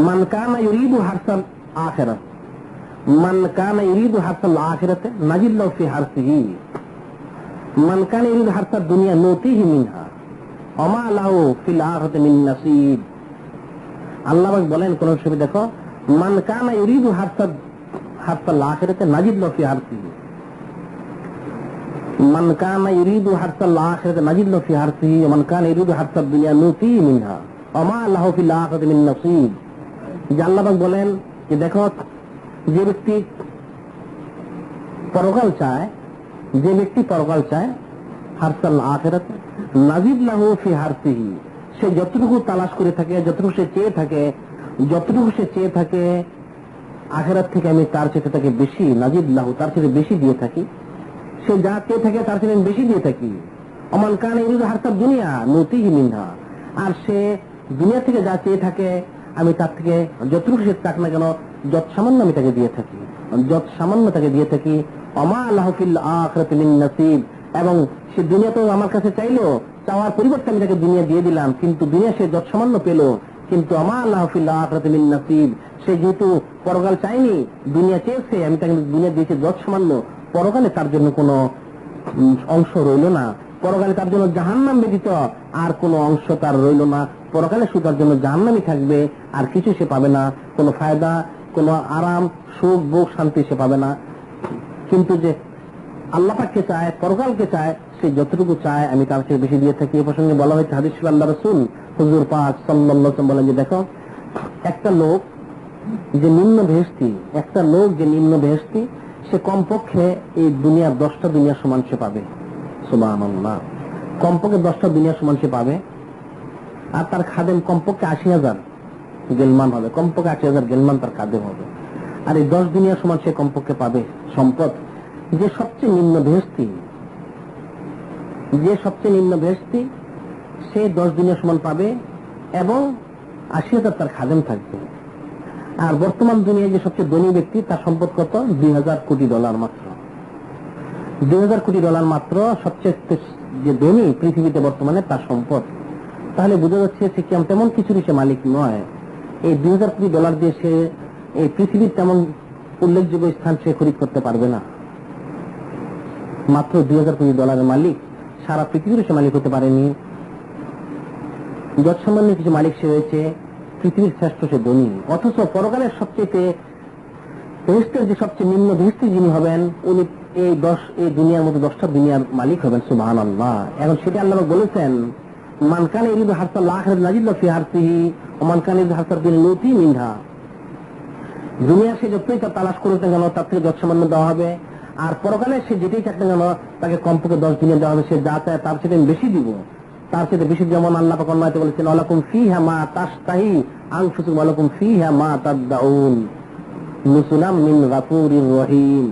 মান কানা ইউরিদু হারসাল আখিরাত, মান কানা ইউরিদু হারসাল আখিরাতে নাজিদ লাহু ফি হারসিহি, মান কানা ইউরিদু হারসাদ দুনিয়া নুতিহি মিনহা ওয়া মা লাহু ফিল আখিরাতি মিন নাসিব। আল্লাহ পাক বলেন কোন ছবি, দেখো, মান কানা ইউরিদু হারসাল আখিরাতে নাজিদ লাহু ফি হারসিহি, মান কানা ইউরিদু হারসাল আখিরাতে নাজিদ লাহু ফি হারসিহি ওয়া মান কানা ইউরিদু হারসাদ দুনিয়া নুতিহি মিনহা ওয়া মা লাহু ফিল আখিরাতি মিন নাসিব। যে আল্লাহ পাক বলেন যে দেখো, যে ব্যক্তি পরকাল চায়, যে ব্যক্তি পরকাল চায়, হারসাল আখিরাত নাজিদ লাহু ফি হারসিহি, সে যতটুকু তালাশ করে থাকে, যতটুকু সে চেয়ে থাকে, যতটুকু সে চেয়ে থাকে আখিরাত থেকে আমি তার চেয়ে তাকে বেশি, নাজিদ লাহু তার চেয়ে বেশি দিয়ে থাকি। সে যা চেয়ে থাকে তার চেয়ে বেশি দিয়ে থাকি। ওমান কানা ইউরিদু হারসাদ দুনিয়া নুতিহি মিনহা, আর সে দুনিয়া থেকে যা চেয়ে থাকে আমি তার থেকে যতটুকু সে চাক না কেন যত সামান্য আমি তাকে দিয়ে থাকি, যত সামান্য তাকে দিয়ে থাকি। ওমা লাহু ফিল আখিরাতি মিন নাসিব, এবং সে দুনিয়া তো আমার কাছে চাইলো, চাওয়ার পরিবর্তে আমি তাকে দুনিয়া দিয়ে দিলাম, কিন্তু দুনিয়া সে যত সামান্য পেল, কিন্তু ওমা লাহু ফিল আখিরাতি মিন নাসিব, সে যেহেতু পরকাল চাইনি, দুনিয়া চেয়েছে, আমি তাকে দুনিয়া দিয়েছি যত সামান্য, পরকালে তার জন্য কোনো অংশ রইল না, পরকালে তার জন্য জাহান্নাম ব্যতীত আর কোনো অংশ তার রইল না। পরকালে শুধু তার জন্য জাহান্নামই থাকবে, আর কিছু সে পাবে না, কোনো ফায়দা, কোনো আরাম, সুখ, ভোগ, শান্তি সে পাবে না। কিন্তু যে আল্লাহ পাককে চায়, পরকালকে চায়, সে যতটুকু চায় আমি তার চেয়ে বেশি দিয়ে থাকি। এই প্রসঙ্গে বলা হয়েছে হাদিস শরীফে আল্লাহ রাসূল হুজুর পাক সাল্লাল্লাহু আলাইহি ওয়াসাল্লাম বলেন যে দেখো, একটা লোক যে নিম্ন বেহেশতি, একটা লোক যে নিম্ন বেহেশতি, সে কমপক্ষে এই দুনিয়ার 10টা দুনিয়ার সমান সে পাবে। সুবহানাল্লাহ, কমপক্ষে 10টা দুনিয়ার সমান সে পাবে। আর তার খাদেম কমপক্ষে 80,000 গেলমান হবে, কমপক্ষে 80,000 গেলমান তার খাদেম হবে। আর এই 10 দুনিয়ার সমান সে কমপক্ষে পাবে সম্পদ। যে সবচেয়ে নিম্ন বেহেশতি, যে সবচেয়ে নিম্ন বেহেশতি, সে 10 দুনিয়ার সমান পাবে এবং 80,000 তার খাদেম থাকবে। আর বর্তমান দুনিয়ায় যে সবচেয়ে ধনী ব্যক্তি, তার সম্পদ কত? $2,000 কোটি মাত্র। $2,000 কোটি মাত্র সবচেয়ে যে ধনী পৃথিবীতে বর্তমানে তার সম্পদ। তাহলে বোঝা যাচ্ছে সে তেমন কিছুরই সে মালিক নয়। এই $2,000 কোটি দিয়ে সে এই পৃথিবীর তেমন উল্লেখযোগ্য স্থান সে খরিদ করতে পারবে না। মাত্র $2,000 কোটি মালিক, সারা পৃথিবীর সে মালিক হতে পারেনি। যত সামান্য কিছু মালিক সে হয়েছে, পৃথিবীর শ্রেষ্ঠ সে ধনী। অথচ পরকালের সবচেয়ে বেহেশতের যে সবচেয়ে নিম্ন বেহেশতি যিনি হবেন, উনি এই দুনিয়ার মধ্যে 10টা দুনিয়ার মালিক হবেন। সুবহানাল্লাহ। এখন সেটা আল্লাহ বলেছেন, মান কানা ইউরিদু হারসাল আখিরাতি নাজিদ লাহু ফি হারসিহি ওয়া মান কানা ইউরিদু হারসাদ দুনিয়া নুতিহি মিনহা। দুনিয়া সে যতই তালাশ করতে গেল তার থেকে যত সামান্য দেওয়া হবে, আর পরকালে সে যেটাই চাকতে গেল তাকে কমপক্ষে 10 দুনিয়া দেওয়া হবে। সে যা চায় তার চেয়ে বেশি দিব, তার চেয়ে বেশি। যেমন আল্লাহ পাক অন্যায়তে বলেছেন, ওয়ালাকুম ফিহা মা তাশতাহি আনফুসুকুম ওয়ালাকুম ফিহা মা তাদউন নুসুলাম মিন গাফুরির রহিম।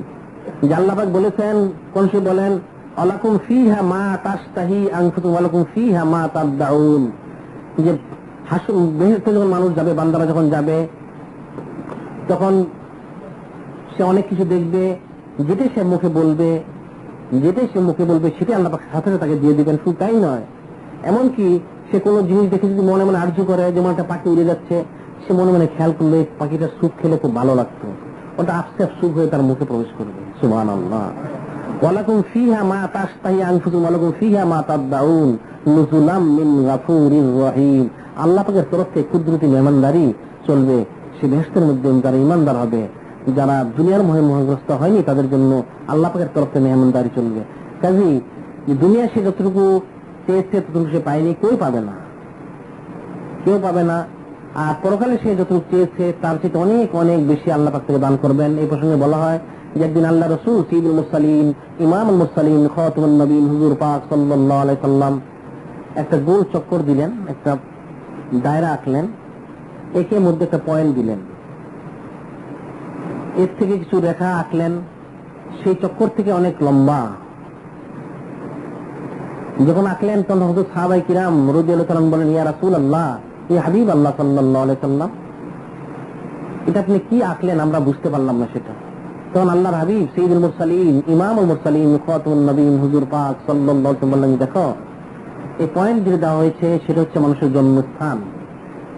যে আল্লাহ পাক বলেছেন, কোন সে বলেন, ওয়ালাকুম ফিহা মা তাশতাহি আনফুসুকুম ওয়ালাকুম ফিহা মা তাদউন। যে বেহেশতে যখন মানুষ যাবে, বান্দারা যখন যাবে, তখন সে অনেক কিছু দেখবে, যেটাই সে মুখে বলবে, সেটাই আল্লাহ পাক সাথে সাথে তাকে দিয়ে দিবেন। শুধু তাই নয়, এমনকি সে কোনো জিনিস দেখে যদি মনে মনে আরজু করে, যেমন একটা পাখি উড়ে যাচ্ছে, সে মনে মনে খেয়াল করলে পাখিটার সুখ খেলে খুব ভালো লাগতো, ওটা আস্তে আস্তে সুখ হয়ে তার মুখে প্রবেশ করবে। সুবহানাল্লাহ। ওয়ালাকুম ফিহা মা তাশতাহি আনফুসুকুম ওয়ালাকুম ফিহা মা তাদউন নুজুলাম মিন গাফুরির রহিম। আল্লাহ পাকের তরফ থেকে কুদরতি মেহমানদারি চলবে সে বেহেশতের মধ্যে। যারা ঈমানদার হবে, যারা দুনিয়ার মোহগ্রস্ত হয়নি, তাদের জন্য আল্লাহ পাকের তরফ থেকে মেহমানদারি চলবে। কাজেই দুনিয়া সে যতটুকু চেয়েছে ততটুকু সে পায়নি, কেউ পাবে না, কেউ পাবে না। আর পরকালে সে যতটুকু চেয়েছে তার চেয়ে অনেক অনেক বেশি আল্লাহ পাক থেকে দান করবেন। এই প্রসঙ্গে বলা হয় যে একদিন আল্লাহ রাসূল সাইয়্যিদুল মুরসালিন, ইমামুল মুরসালিন, খাতামুন নবীন হুজুর পাক সাল্লাল্লাহু আলাইহি সাল্লাম একটা গোল চক্কর দিলেন, একটা দায়রা আঁকলেন, একে মধ্যে একটা পয়েন্ট দিলেন, এর থেকে কিছু রেখা আঁকলেন, সেই চক্কর থেকে অনেক লম্বা। যখন আঁকলেন তখন হযরত সাহাবায়ে কিরাম রাদিয়াল্লাহু তাআলা বলেন, ইয়া রাসূলুল্লাহ, ইয়া হাবিবাল্লাহ সাল্লাল্লাহু আলাইহি সাল্লাম, এটা আপনি কি আঁকলেন, আমরা বুঝতে পারলাম না সেটা। তখন আল্লাহর হাবিব সাইয়্যিদুল মুরসালিন, ইমামুল মুরসালিন, খাতামুন নবীন হুজুর পাক সাল্লাল্লাহু আলাইহি ওয়াসাল্লাম বললেন, দেখো এই পয়েন্ট যেটা দেওয়া হয়েছে সেটা হচ্ছে মানুষের জন্মস্থান,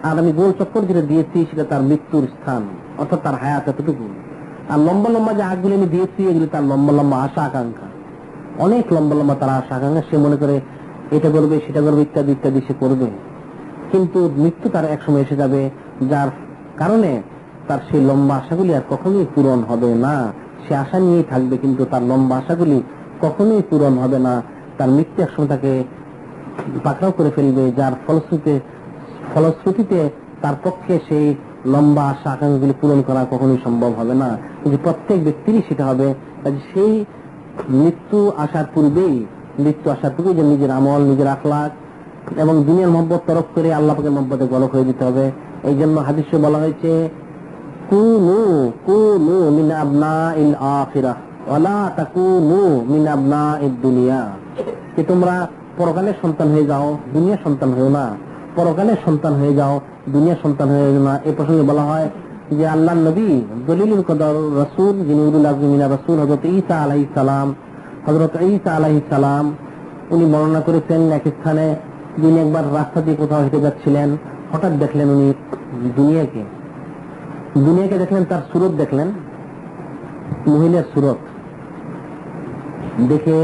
আর আমি গোল চক্কর যেটা দিয়েছি সেটা তার মৃত্যুর স্থান, অর্থাৎ তার হায়াত এতটুকু। আর লম্বা লম্বা যে আগগুলো আমি দিয়েছি এগুলি তার লম্বা লম্বা আশা আকাঙ্ক্ষা, অনেক লম্বা লম্বা তার আশা আকাঙ্ক্ষা। সে মনে করে এটা করবে সেটা করবে ইত্যাদি ইত্যাদি সে করবে, কিন্তু মৃত্যু তার এক সময় এসে যাবে, যার কারণে তার সেই লম্বা আশাগুলি আর কখনোই পূরণ হবে না। সে আশা নিয়েই থাকবে, কিন্তু তার লম্বা আশাগুলি কখনোই পূরণ হবে না। তার মৃত্যু একসময় তাকে পাকড়াও করে ফেলবে, যার ফলশ্রুতিতে তার পক্ষে সেই লম্বা আশা আকাঙ্ক্ষাগুলি পূরণ করা কখনোই সম্ভব হবে না। কিন্তু প্রত্যেক ব্যক্তিরই সেটা হবে। সেই মৃত্যু আসার পূর্বেই যে নিজের আমল, নিজের আখলাক এবং দুনিয়ার মহব্বত তরফ করে আল্লাহ পাকের মহব্বতে গলক হয়ে দিতে হবে। এই জন্য হাদিসে বলা হয়েছে, কুনু মিন আবনাইল আখিরাহ ওয়ালা তাকুনু মিন আবনাইদ দুনিয়া, যে তোমরা পরকালের সন্তান হয়ে যাও, দুনিয়ার সন্তান হয়েও না। পরকালের সন্তান হয়ে যাও, দুনিয়ার সন্তান হয়ে না। এই প্রসঙ্গে বলা হয় যে আল্লাহর নবী দলিলুল কদর রাসূল, যিনি উলুল আযমি মিনার রাসূল, হযরত ঈসা আলাইহিস সালাম, উনি বর্ণনা করেছেন এক স্থানে যিনি একবার রাস্তা দিয়ে কোথাও হেঁটে যাচ্ছিলেন, হঠাৎ দেখলেন উনি দুনিয়াকে দেখলেন, তার সুরত দেখলেন, মহিলার সুরত দেখে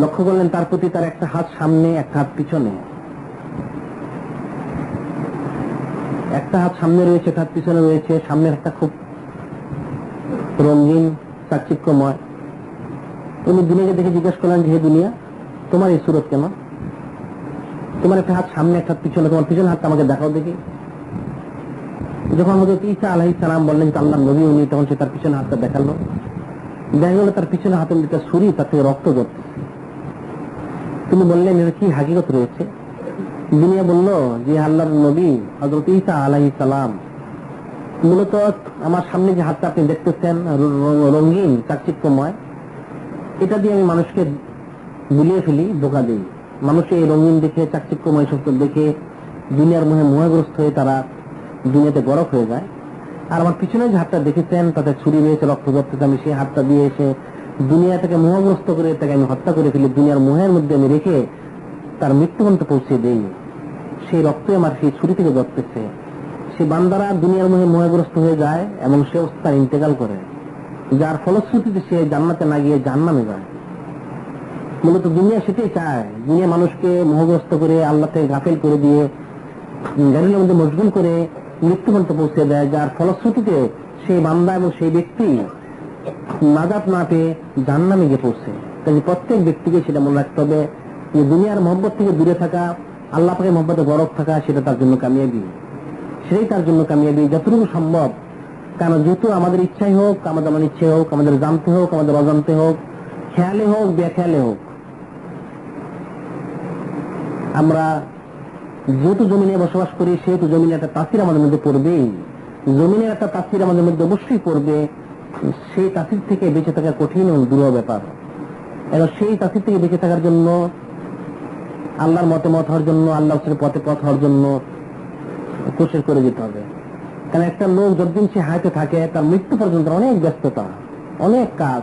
লক্ষ্য করলেন তার প্রতি তার একটা হাত সামনে, একটা হাত পিছনে, একটা হাত সামনে রয়েছে, একটা হাত পিছনে রয়েছে। সামনের একটা খুব রঙিন চাকচিক্যময়। উনি দুনিয়াকে দেখে জিজ্ঞেস করলেন, যে হে দুনিয়া, তোমার এই সুরত কেন? তোমার একটা হাত সামনে, একটা হাত পিছনে, তোমার পিছনে হাতটা আমাকে দেখাও দেখি। যখন হযরত ঈসা আলাইহিস সালাম বললেন যে আল্লাহর নবী উনি, তখন সে তার পিছনে হাতটা দেখালো। দেখা গেল তার পিছনে হাতের একটা ছুরি, তার থেকে রক্ত ঝরছে। তিনি বললেন, এর কি হাকিকত রয়েছে? দুনিয়া বলল যে আল্লাহর নবী হযরত ঈসা আলাইহিস সালাম, মূলত আমার সামনে যে হাতটা আপনি দেখতেছেন রঙিন চাকচিক্যময়, এটা দিয়ে আমি মানুষকে বুলিয়ে ফেলি, ধোঁকা দিই। মানুষ এই রঙিন দেখে, চাকচিক্যময় সত্য দেখে দুনিয়ার মোহগ্রস্ত হয়ে তারা দুনিয়াতে গরক হয়ে যায়। আর আমার পিছনে যে হাতটা দেখেছেন তাতে ছুরি রয়েছে, রক্ত ঝরতেছে, আমি সেই হাতটা দিয়ে এসে দুনিয়া থেকে মোহগ্রস্ত করে তাকে আমি হত্যা করে ফেলি, দুনিয়ার মোহের মধ্যে আমি রেখে তার মৃত্যু পর্যন্ত পৌঁছে দেই। সেই রক্ত আমার সেই ছুরি থেকে ঝরতেছে। সে বান্দারা দুনিয়ার মোহগ্রস্ত হয়ে যায় এবং সে অবস্থা ইন্তেকাল করে, যার ফলশ্রুতিতে সে জান্নাতে না গিয়ে জাহান্নামে যায়। মূলত দুনিয়া সেটাই চায়, দুনিয়া মানুষকে মোহগ্রস্ত করে আল্লাহ থেকে গাফেল করে দিয়ে গাড়ির মধ্যে মশগুল করে মৃত্যু পর্যন্ত পৌঁছে দেয়, যার ফলশ্রুতিতে সেই বান্দা এবং সেই ব্যক্তি নাজাত না পেয়ে জাহান্নামে গিয়ে পৌঁছে। তাই প্রত্যেক ব্যক্তিকে সেটা মনে রাখতে হবে যে দুনিয়ার মহব্বত থেকে দূরে থাকা, আল্লাহ পাকের মহব্বতে গরক থাকা, সেটা তার জন্য কামিয়াবি, সেটাই তার জন্য কামিয়াবি যতটুকু সম্ভব। কারণ যেহেতু আমাদের ইচ্ছাই হোক, আমাদের অনিচ্ছে হোক, আমাদের জানতে হোক, আমাদের অজান্তে হোক, খেয়ালে হোক, বেখেয়ালে হোক, আমরা যেহেতু জমিনে বসবাস করি, সেহেতু জমিনে একটা তাসির আমাদের মধ্যে পড়বেই। জমিনের একটা তাসির আমাদের মধ্যে অবশ্যই পড়বে। সেই তাসির থেকে বেঁচে থাকা কঠিন এবং দুরূহ ব্যাপার। এবং সেই তাসির থেকে বেঁচে থাকার জন্য, আল্লাহর মতে মত হওয়ার জন্য, আল্লাহর পথে পথ হওয়ার জন্য কোশিশ করে যেতে হবে। কারণ একটা লোক যতদিন সে হায়াতে থাকে, তার মৃত্যু পর্যন্ত অনেক ব্যস্ততা, অনেক কাজ,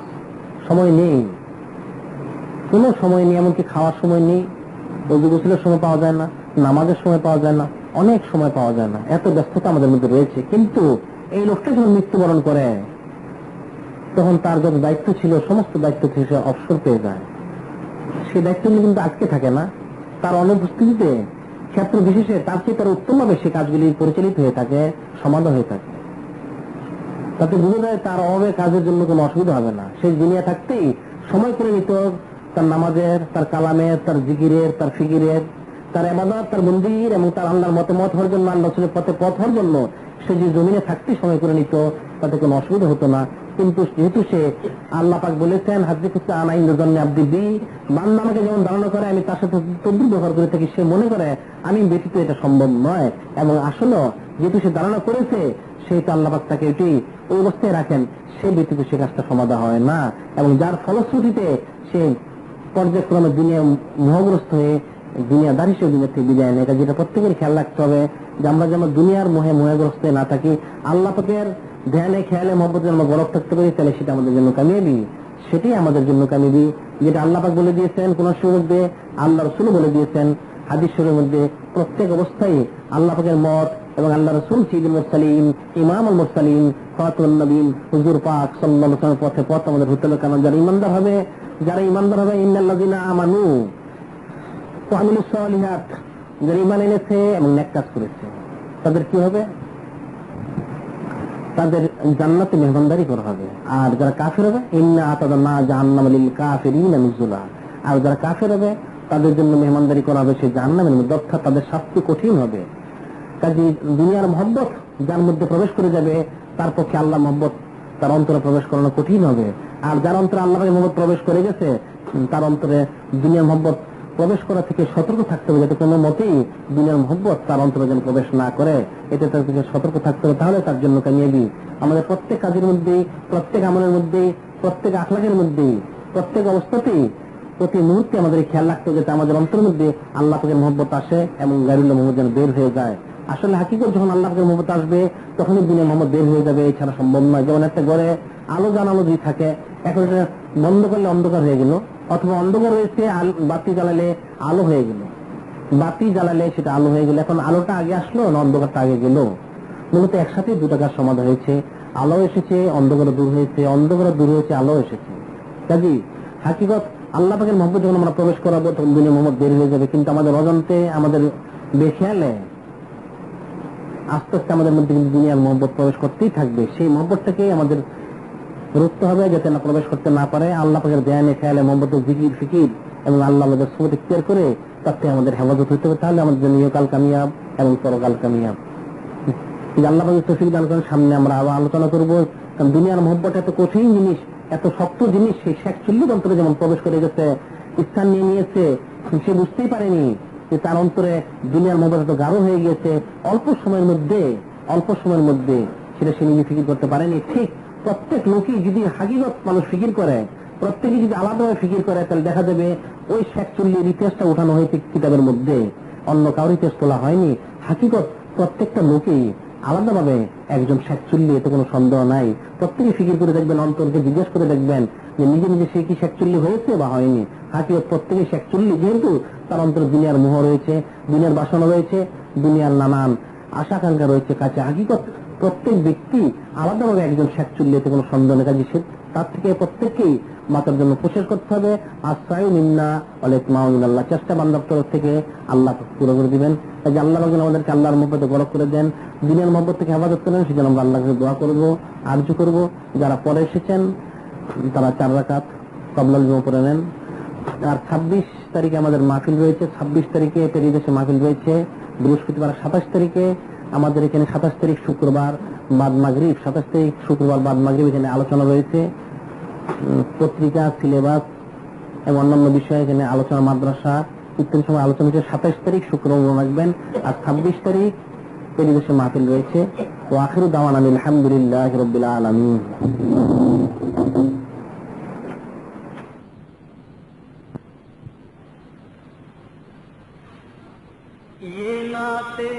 সময় নেই, কোনো সময় নেই, এমনকি খাওয়ার সময় নেই, ওযু গোসলের সময় পাওয়া যায় না, নামাজের সময় পাওয়া যায় না, অনেক সময় পাওয়া যায় না। এত ব্যস্ততা আমাদের মধ্যে রয়েছে। কিন্তু এই লোকটা যখন মৃত্যুবরণ করে, তখন তার যত দায়িত্ব ছিল সমস্ত দায়িত্ব থেকে সে অবসর পেয়ে যায়। সেই দায়িত্বগুলো কিন্তু আজকে থাকে না, তার অনুপস্থিতিতে ক্ষেত্র বিশেষে তার চেয়ে তার উত্তমভাবে সে কাজগুলি পরিচালিত হয়ে থাকে, সমাধান হয়ে থাকে। তাতে বুঝে যায় তার অভাবে কাজের জন্য কোনো অসুবিধা হবে না। সেই দুনিয়া থাকতেই সময় করে নিত তার নামাজের, তার কালামের, তার জিকিরের, তার ফিকিরের, তার ইবাদত, তার মন্দির এবং তার আল্লাহর মতামত হওয়ার জন্য, আল্লাহ রাসূলের পথে পথ হওয়ার জন্য সে যে জমিনে থাকতেই সময় করে নিত, তাতে কোনো অসুবিধা হতো না। কিন্তু যেহেতু সে আল্লাহ পাক বলেছেন হাদিসে কুদসি আনা ইনদাল্লাহি আব্দি বি, বান্দা আমাকে যেমন ধারণা করে আমি তার সাথে তদ্রুপ ব্যবহার করে থাকি, সে মনে করে আমি ব্যতীত এটা সম্ভব নয়। এবং আসলে যেহেতু সে ধারণা করেছে, সেই তো আল্লাহ পাক তাকে এটি ওই অবস্থায় রাখেন, সে ব্যতীত সে কাজটা সমাধা হয় না। এবং যার ফলশ্রুতিতে সে পর্যায়ক্রমে দুনিয়া মোহগ্রস্ত হয়ে দুনিয়াদারি সে দুনিয়া থেকে বিদায় নেয়। যেটা প্রত্যেকের খেয়াল রাখতে হবে যে আমরা যেন দুনিয়ার মোহগ্রস্ত না থাকি, আল্লাহ পাকের ধ্যানে খেয়ালে মহব্বতে আমরা গরব থাকতে পারি, তাহলে সেটা আমাদের জন্য কামিয়াবি। সেটাই আমাদের জন্য কামিয়াবি, যেটা আল্লাহ পাক বলে দিয়েছেন কোন সুরের মধ্যে, আল্লাহ রাসূল বলে দিয়েছেন হাদিস শরীফের মধ্যে। প্রত্যেক অবস্থায় আল্লাহ পাকের মত এবং আল্লাহ রাসূল সাইয়্যিদুল মুরসালিন, ইমামুল মুরসালিন, খাতামুন নবীন হুজুর পাক সাল্লাল্লাহু আলাইহি ওয়াসাল্লামের পথে পথ আমাদের হতে হবে। কারণ যারা ঈমানদার হবে ইন্নাল্লাযিনা আমানু ওয়া আমিলুস সালিহাত, যারা ঈমান এনেছে এবং নেক কাজ করেছে তাদের কি হবে? তাদের জান্নাতে মেহমানদারি করা হবে। আর যারা কাফের হবে ইন্না আতাদনা জাহান্নাম লিল কাফিরিনা নুজুলা, আর যারা কাফের হবে তাদের জন্য মেহমানদারি করা হবে সেই জাহান্নামের মধ্যে, অর্থাৎ তাদের শাস্তি কঠিন হবে। কাজে দুনিয়ার মহব্বত যার মধ্যে প্রবেশ করে যাবে তার পক্ষে আল্লাহ মহব্বত তার অন্তরে প্রবেশ করানো কঠিন হবে। আর যার অন্তরে আল্লাহর মহব্বত প্রবেশ করে গেছে তার অন্তরে দুনিয়ার মহব্বত প্রবেশ করা থেকে সতর্ক থাকতে হবে, যাতে কোনো মতেই দুনিয়ার মহব্বত তার অন্তরে যেন প্রবেশ না করে, এতে তার থেকে সতর্ক থাকতে হবে। তাহলে তার জন্য কামিয়াবি। আমাদের প্রত্যেক কাজের মধ্যে, প্রত্যেক আমলের মধ্যে, প্রত্যেক আখলাকের মধ্যে, প্রত্যেক অবস্থাতেই প্রতি মুহূর্তে আমাদের খেয়াল রাখতে হবে যাতে আমাদের অন্তরের মধ্যে আল্লাহ পাকের মহব্বত আসে এবং গায়রুল্লাহ মহব্বত যেন বের হয়ে যায়। আসলে হাকিকত যখন আল্লাহ পাকের মহব্বত আসবে তখনই দুনিয়ার মহব্বত বের হয়ে যাবে, এছাড়া সম্ভব নয়। যেমন একটা ঘরে আলো জানালো যদি থাকে, এখন এটা বন্ধ করলে অন্ধকার হয়ে গেল, অথবা অন্ধকার রয়েছে বাতি জ্বালালে আলো হয়ে গেল, বাতি জ্বালালে সেটা আলো হয়ে গেল। এখন আলোটা আগে আসলো না অন্ধকারটা আগে গেল? মূলত একসাথে দুটো কাজ সমাধান হয়েছে, আলো এসেছে, অন্ধকার দূর হয়েছে, অন্ধকার দূর হয়েছে, আলো এসেছে। কাজী হাকিকত আল্লাহ পাকের মহব্বত যখন আমরা প্রবেশ করাবো তখন দুনিয়ার মহব্বত বের হয়ে যাবে। কিন্তু আমাদের অজান্তে, আমাদের বেখেয়ালে আস্তে আস্তে আমাদের মধ্যে কিন্তু দুনিয়ার মহব্বত প্রবেশ করতেই থাকবে। সেই মহব্বতটাকে আমাদের রুখতে হবে যাতে না প্রবেশ করতে না পারে। আল্লাহ পাকের ধ্যানে খেয়ালে মহব্বত জিকির ফিকির এবং আল্লাহ আমাদের সুবত ইখতিয়ার করে তার থেকে আমাদের হেফাজত হতে হবে। তাহলে আমাদের জন্য ইহকাল কামিয়াব এবং পরকাল কামিয়াব। আল্লাহ পাকের তৌফিক দান করেন। সামনে আমরা আবার আলোচনা করবো, কারণ দুনিয়ার মহব্বত এত কঠিন জিনিস, এত শক্ত জিনিস। সেই 46 অন্তরে যেমন প্রবেশ করে গেছে, স্থান নিয়ে নিয়েছে, সে বুঝতেই পারেনি যে তার অন্তরে দুনিয়ার মহব্বত এত গাঢ় হয়ে গেছে। অল্প সময়ের মধ্যে সেটা সে নিজে ফিকির করতে পারেনি। ঠিক প্রত্যেক লোকই যদি হাকিকত মানুষ ফিকির করে, প্রত্যেকে যদি আলাদাভাবে ফিকির করে, তাহলে দেখা যাবে ওই 46 ইতিহাসটা উঠানো হয়েছে কিতাবের মধ্যে, অন্য কারোর ইতিহাস তোলা হয়নি। হাকিকত প্রত্যেকটা লোকেই আলাদাভাবে একজন 46, এতে কোনো সন্দেহ নাই। প্রত্যেকে ফিকির করে দেখবেন, অন্তরকে জিজ্ঞেস করে দেখবেন যে নিজে নিজে সে কি 46 হয়েছে বা হয়নি। হাকিকত প্রত্যেকে 46, যেহেতু তার অন্তরে দুনিয়ার মোহ রয়েছে, দুনিয়ার বাসনা রয়েছে, দুনিয়ার নানান আশা আকাঙ্ক্ষা রয়েছে। কাছে হাকিকত প্রত্যেক ব্যক্তি আলাদাভাবে একজন 46, এতে কোনো সন্দেহ নেই। কাজে তার থেকে প্রত্যেককেই মাতার জন্য প্রচেষ্টা করতে হবে। আশ্রয় মিন্না আল্লাহ, চেষ্টা বান্দার তরফ থেকে আল্লাহ পুরো করে দিবেন। তাই যে আল্লাহ আমাদেরকে আল্লাহর মহব্বতে গরব করে দেন, দুনিয়ার মহব্বত থেকে হেফাজত করেন, সেজন্য আমরা আল্লাহকে দোয়া করবো, আরজু করবো। যারা পরে এসেছেন তারা 4 রাকাত কবলাল জুমা পড়ে নেন। আর 26 তারিখে আমাদের মাহফিল রয়েছে, 26 তারিখে পেরিদেশে মাহফিল রয়েছে বৃহস্পতিবার। 27 তারিখে আমাদের এখানে, 27 তারিখ শুক্রবার বাদ মাগরিব, 27 তারিখ শুক্রবার বাদ মাগরিব এখানে আলোচনা রয়েছে। পত্রিকা, সিলেবাস এবং অন্যান্য বিষয়ে এখানে আলোচনা, মাদ্রাসা ইত্যাদি সময় আলোচনা হচ্ছে। 27 তারিখ শুক্রবার রাখবেন। আর 26 তারিখ পেরিদেশে মাহফিল রয়েছে। ও আখিরু দাওয়ানা আলহামদুলিল্লাহি রাব্বিল আলামিন। ये नाते